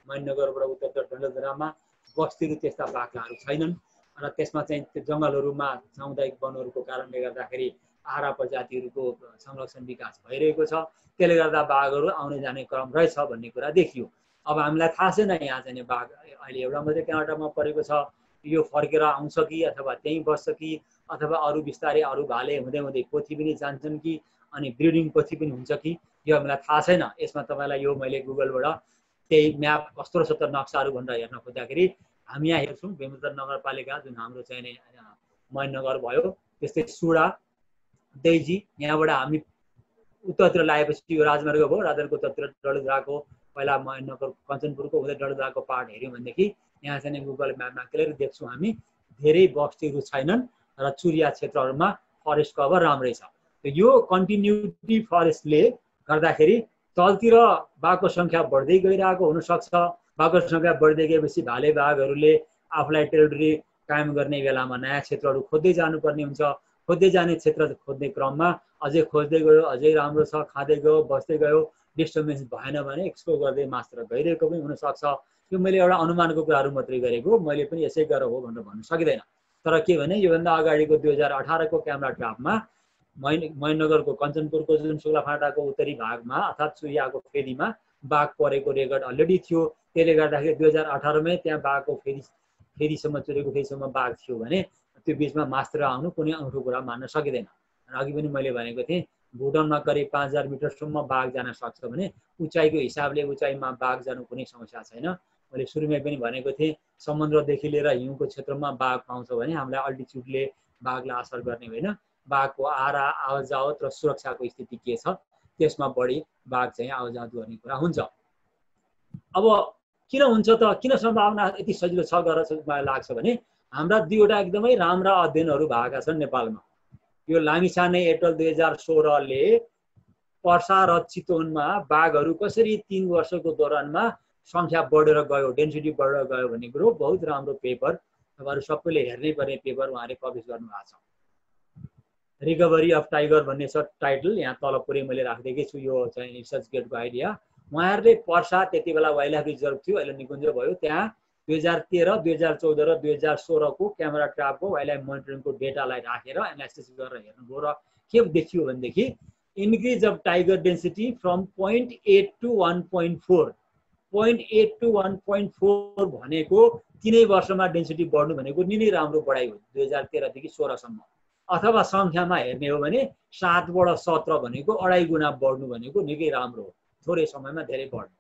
मैनगरबाट उत्तर डडेलधुरामा बस्तीहरू त्यस्ता बाख्राहरू छैनन् र त्यसमा चाहिँ त्यो जङ्गलहरूमा सामुदायिक वनहरूको कारणले गर्दाखेरि आहारा प्रजातिहरूको संरक्षण विकास भइरहेको छ। त्यसले गर्दा बाघहरू आउने जाने क्रम रहेछ भन्ने कुरा देखियो। अब हामीलाई थाहा छैन यहाँ चाहिँ बाघ अहिले एउटा मात्रै क्यानाडामा परेको छ, यो फर्केर आउँछ कि अथवा त्यहीँ बस्छ कि अथवा अरू बिस्तारै अरू भाले हुँदै हुँदै पोथी पनि जान्छन् कि अनि ब्रिडिङ पछि पनि हुन्छ कि यो हामीलाई थाहा छैन। यसमा तपाईँलाई यो मैले गुगलबाट त्यही म्याप कस्तो रहेछ त नक्साहरू भनेर हेर्न खोज्दाखेरि हामी यहाँ हेर्छौँ बेमुतर नगरपालिका जुन हाम्रो चाहिँ मैनगर भयो, त्यस्तै सुडा दैजी, यहाँबाट हामी उत्तरतिर लागेपछि यो राजमार्ग भयो, राजमार्गको उत्तरतिर डडेलधुराको पहिला मैनगर कञ्चनपुरको हुँदै डडेलधुराको पार्ट हेऱ्यौँ भनेदेखि यहाँ चाहिँ गुगल म्यापमा क्लियर देख्छौँ हामी धेरै बस्तीहरू छैनन् र चुरिया क्षेत्रहरूमा फरेस्ट कभर राम्रै छ। यो कन्टिन्युटी फरेस्टले गर्दाखेरि तलतिर बाघको सङ्ख्या बढ्दै गइरहेको हुनसक्छ। बाघको सङ्ख्या बढ्दै गएपछि भाले बाघहरूले आफूलाई टेरिटोरी कायम गर्ने बेलामा नयाँ क्षेत्रहरू खोज्दै जानुपर्ने हुन्छ। खोज्दै जाने क्षेत्र खोज्ने क्रममा अझै खोज्दै गयो, अझै राम्रो छ, खाँदै गयो, बस्दै गयो, डिस्टर्बेन्स भएन भने एक्सप्लोर गर्दै मास्टर गइरहेको पनि हुनसक्छ। यो मैले एउटा अनुमानको कुराहरू मात्रै गरेको, मैले पनि यसै गरेर हो भनेर भन्न सकिँदैन। तर के भने योभन्दा अगाडिको 2018 को क्यामेरा ट्र्यापमा मैनगरको कञ्चनपुरको जुन शुक्लाफाटाको उत्तरी भागमा अर्थात् चुरियाको फेदीमा बाघ परेको रेकर्ड अलरेडी थियो। त्यसले गर्दाखेरि 2018मै त्यहाँ बाघको फेदीसम्म चुरेको फेदीसम्म बाघ थियो भने त्यो बिचमा मास्टर आउनु कुनै अनौठो कुरा मान्न सकिँदैन। र अघि पनि मैले भनेको थिएँ भुटानमा करिब 5000 मिटरसम्म बाघ जान सक्छ भने उचाइको हिसाबले उचाइमा बाघ जानु कुनै समस्या छैन। मैले सुरुमै पनि भनेको थिएँ समुद्रदेखि लिएर हिउँको क्षेत्रमा बाघ पाउँछ भने हामीलाई अल्टिट्युडले बाघलाई असर गर्ने होइन, बाघको आहारा आवत जावत र सुरक्षाको स्थिति के छ त्यसमा बढी बाघ चाहिँ आवत जावत गर्ने कुरा हुन्छ। अब किन हुन्छ त, किन सम्भावना यति सजिलो छ गरेर मलाई लाग्छ भने हाम्रा दुईवटा एकदमै राम्रा अध्ययनहरू भएका छन् नेपालमा। यो लामिछाने एटल 2016ले पर्सा र चितवनमा बाघहरू कसरी 3 वर्षको दौरानमा सङ्ख्या बढेर गयो, डेन्सिटी बढेर गयो भन्ने कुरो बहुत राम्रो पेपर तपाईँहरू सबैले हेर्नै पर्ने पेपर उहाँले पब्लिस गर्नुभएको छ। रिकभरी अफ टाइगर भन्ने छ टाइटल, यहाँ तल पुरै मैले राखिदिएकै छु। यो चाहिँ रिसर्च गेटको आइडिया। उहाँहरूले पर्सा त्यति बेला वाइल्ड लाइफ रिजर्भ थियो, अहिले निकुञ्ज भयो, त्यहाँ 2013, 2014 र 2016 को क्यामेरा ट्र्यापको वाइल्ड लाइफ मोनिटरिङको डेटालाई राखेर एनालाइसिस गरेर हेर्नुभयो र के देखियो भनेदेखि increase of tiger density from 0.8 to 1.4। 0.8 to 1.4 भनेको 3 वर्षमा डेन्सिटी बढ्नु भनेको निकै राम्रो बढाइ हो 2013 देखि 16 सम्म। अथवा सङ्ख्यामा हेर्ने हो भने 7 बाट 17 भनेको 2.5 गुणा बढ्नु भनेको निकै राम्रो हो, थोरै समयमा धेरै बढ्नु।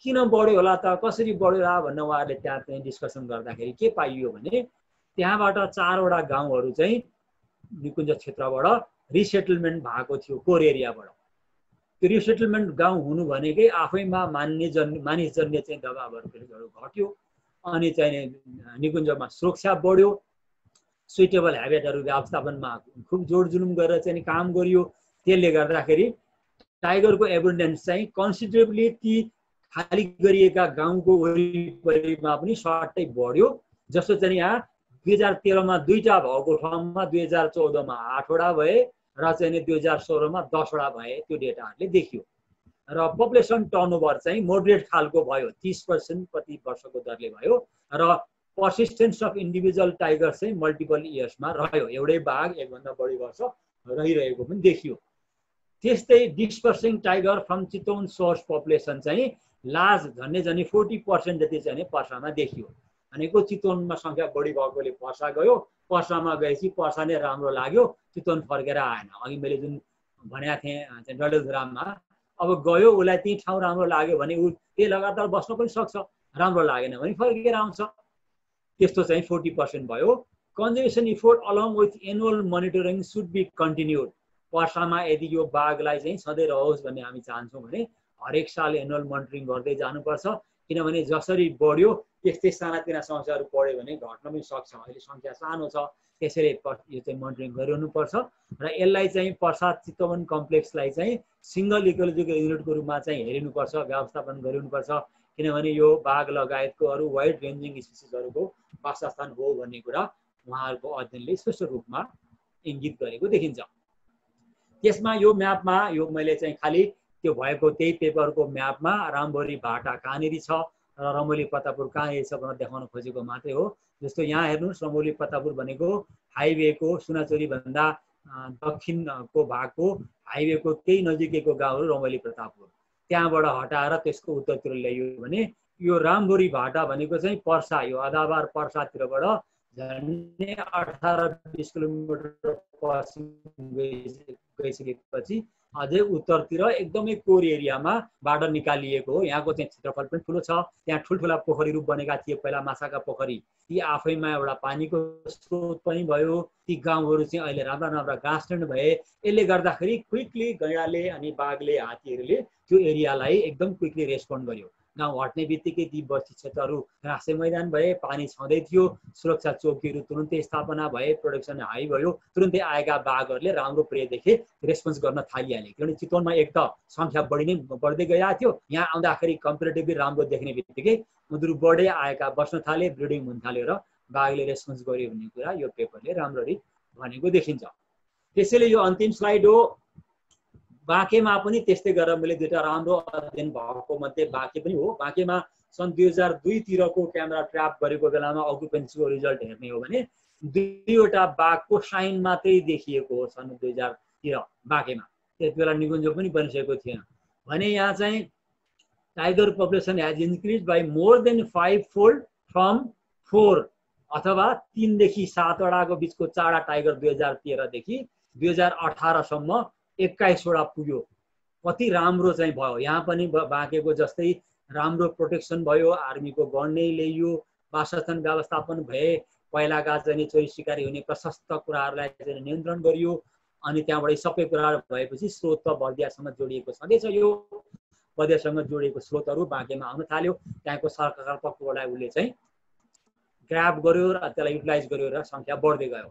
किन बढ्यो होला त, कसरी बढ्यो होला भनेर उहाँहरूले त्यहाँ चाहिँ डिस्कसन गर्दाखेरि के पाइयो भने त्यहाँबाट 4 वटा गाउँहरू चाहिँ निकुञ्ज क्षेत्रबाट रिसेटलमेन्ट भएको थियो कोर एरियाबाट। त्यो रिसेटलमेन्ट गाउँ हुनु भनेकै आफैमा मानिस जन्य चाहिँ दबावहरू घट्यो अनि चाहिँ निकुञ्जमा सुरक्षा बढ्यो, सुइटेबल ह्याबिटहरू व्यवस्थापनमा खुब जोड जुलुम गरेर चाहिँ काम गरियो। त्यसले गर्दाखेरि टाइगरको एबन्डेन्स चाहिँ कन्सिडरेबली ती खाली गरिएका गाउँको वरिपरिमा पनि सट्टै बढ्यो। जस्तो चाहिँ यहाँ 2013 मा 2टा भएको ठाउँमा 2014 मा 8 वटा भए र चाहिँ 2016 मा 10 वटा भए, त्यो डेटाहरूले देखियो। र पपुलेसन टर्नओभर चाहिँ मोडरेट खालको भयो, 30% प्रति वर्षको दरले भयो र पर्सिस्टेन्स अफ इन्डिभिजुअल टाइगर चाहिँ मल्टिपल इयर्समा रह्यो, एउटै बाघ एकभन्दा बढी वर्ष रहिरहेको पनि देखियो। त्यस्तै dispersing tiger from Chitwan source population चाहिँ लार्ज झन्डै 40% जति चाहिँ पर्सामा देखियो। भनेको चितवनमा सङ्ख्या बढी भएकोले पर्सा गयो, पर्सामा गएपछि पर्सा नै राम्रो लाग्यो, चितवन फर्केर आएन। अघि मैले जुन भनेको थिएँ डडेलधुरामा, अब गयो उसलाई त्यही ठाउँ राम्रो लाग्यो भने ऊ त्यही लगातार बस्न पनि सक्छ, राम्रो लागेन भने फर्केर आउँछ। त्यस्तो चाहिँ 40% भयो। Conservation effort along with annual monitoring should be continued. पर्सामा यदि यो बाघलाई चाहिँ सधैँ रहोस् भन्ने हामी चाहन्छौँ भने हरेक साल एनुअल मोनिटरिङ गर्दै जानुपर्छ, किनभने जसरी बढ्यो त्यस्तै सानातिना समस्याहरू बढ्यो भने घट्न पनि सक्छ। अहिले सङ्ख्या सानो छ, त्यसैले यो चाहिँ मोनिटरिङ गरिरहनुपर्छ र यसलाई चाहिँ पर्सा चितवन कम्प्लेक्सलाई चाहिँ सिङ्गल इकोलोजिकल युनिटको रूपमा चाहिँ हेरिनुपर्छ, व्यवस्थापन गरिनुपर्छ, किनभने यो बाघ लगायतको अरू वाइड रेन्जिङ स्पिसिसहरूको वासस्थान हो भन्ने कुरा उहाँहरूको अध्ययनले स्पष्ट रूपमा इङ्गित गरेको देखिन्छ। त्यसमा यो म्यापमा यो मैले चाहिँ खालि त्यो भएको त्यही पेपरको म्यापमा रामभरी भाटा कहाँनिर छ र रमौली पत्तापुर कहाँनिर छ भनेर देखाउन खोजेको मात्रै हो। जस्तो यहाँ हेर्नुहोस्, रमौली पत्तापुर भनेको हाइवेको सुनाचोरी भन्दा दक्षिणको भागको हाइवेको त्यही नजिकैको गाउँहरू रमौली प्रतापपुर, त्यहाँबाट हटाएर त्यसको उत्तरतिर ल्याइयो भने यो रामभरी भाटा भनेको चाहिँ पर्सा, यो आधाबार पर्सातिरबाट झन्डै 18-20 किलोमिटर पश्चिम गइसकेपछि अझै उत्तरतिर एकदमै कोर एरियामा बाट निकालिएको हो। यहाँको चाहिँ क्षेत्रफल पनि ठुलो छ, त्यहाँ ठुल्ठुला पोखरीहरू बनेका थिए पहिला, माछाका पोखरी, ती आफैमा एउटा पानीको स्रोत पनि भयो। ती गाउँहरू चाहिँ अहिले राम्रा राम्रा गाँसल्यान्ड भए। यसले गर्दाखेरि क्विकली गैँडाले अनि बाघले हात्तीहरूले त्यो एरियालाई एकदम क्विकली रेस्पोन्ड गर्यो। गाउँ हट्ने बित्तिकै ती बस्ती क्षेत्रहरू घाँसे मैदान भए, पानी छँदै थियो, सुरक्षा चौकीहरू तुरुन्तै स्थापना भए, प्रोडक्सन हाई भयो, तुरुन्तै आएका बाघहरूले राम्रो प्रे देखे रेस्पोन्स गर्न थालिहाले। किनभने चितवनमा एक त सङ्ख्या बढ्दै गएको थियो, यहाँ आउँदाखेरि कम्पेरेटिभली राम्रो देख्ने बित्तिकै उनीहरू बढ्दै आएका बस्न थाले, ब्रिडिङ हुन थाल्यो र बाघले रेस्पोन्स गर्यो भन्ने कुरा यो पेपरले राम्ररी भनेको देखिन्छ। त्यसैले यो अन्तिम स्लाइड हो। बाँकेमा पनि त्यस्तै गरेर मैले 2टा राम्रो अध्ययन भएको मध्ये बाँके पनि हो। बाँकेमा सन् 2002 तिरको क्यामेरा ट्र्याप गरेको बेलामा अकुपेन्सीको रिजल्ट हेर्ने हो भने 2वटा बाघको साइन मात्रै देखिएको हो सन् 2000 तिर बाँकेमा। त्यति बेला निकुञ्ज पनि बनिसकेको थिएन भने यहाँ चाहिँ tiger population has increase by more than 5-fold from 4 अथवा 3 देखि 7 वटाको बिचको चाडा टाइगर 2013 देखि 2018 सम्म 21 वटा पुग्यो। कति राम्रो चाहिँ भयो। यहाँ पनि बाँकेको जस्तै राम्रो प्रोटेक्सन भयो, आर्मीको गन नै ल्याइयो, वासस्थान व्यवस्थापन भए, पहिलाका चाहिँ चोरी सिकारी हुने प्रशस्त कुराहरूलाई चाहिँ नियन्त्रण गरियो अनि त्यहाँबाट सबै कुराहरू भएपछि स्रोत त बर्दियासँग जोडिएको छँदैछ। यो बर्दियासँग जोडिएको स्रोतहरू बाँकेमा आउन थाल्यो। त्यहाँको सरकार पक्षलाई उसले चाहिँ ग्राब गर्यो र त्यसलाई युटिलाइज गर्यो र सङ्ख्या बढ्दै गयो।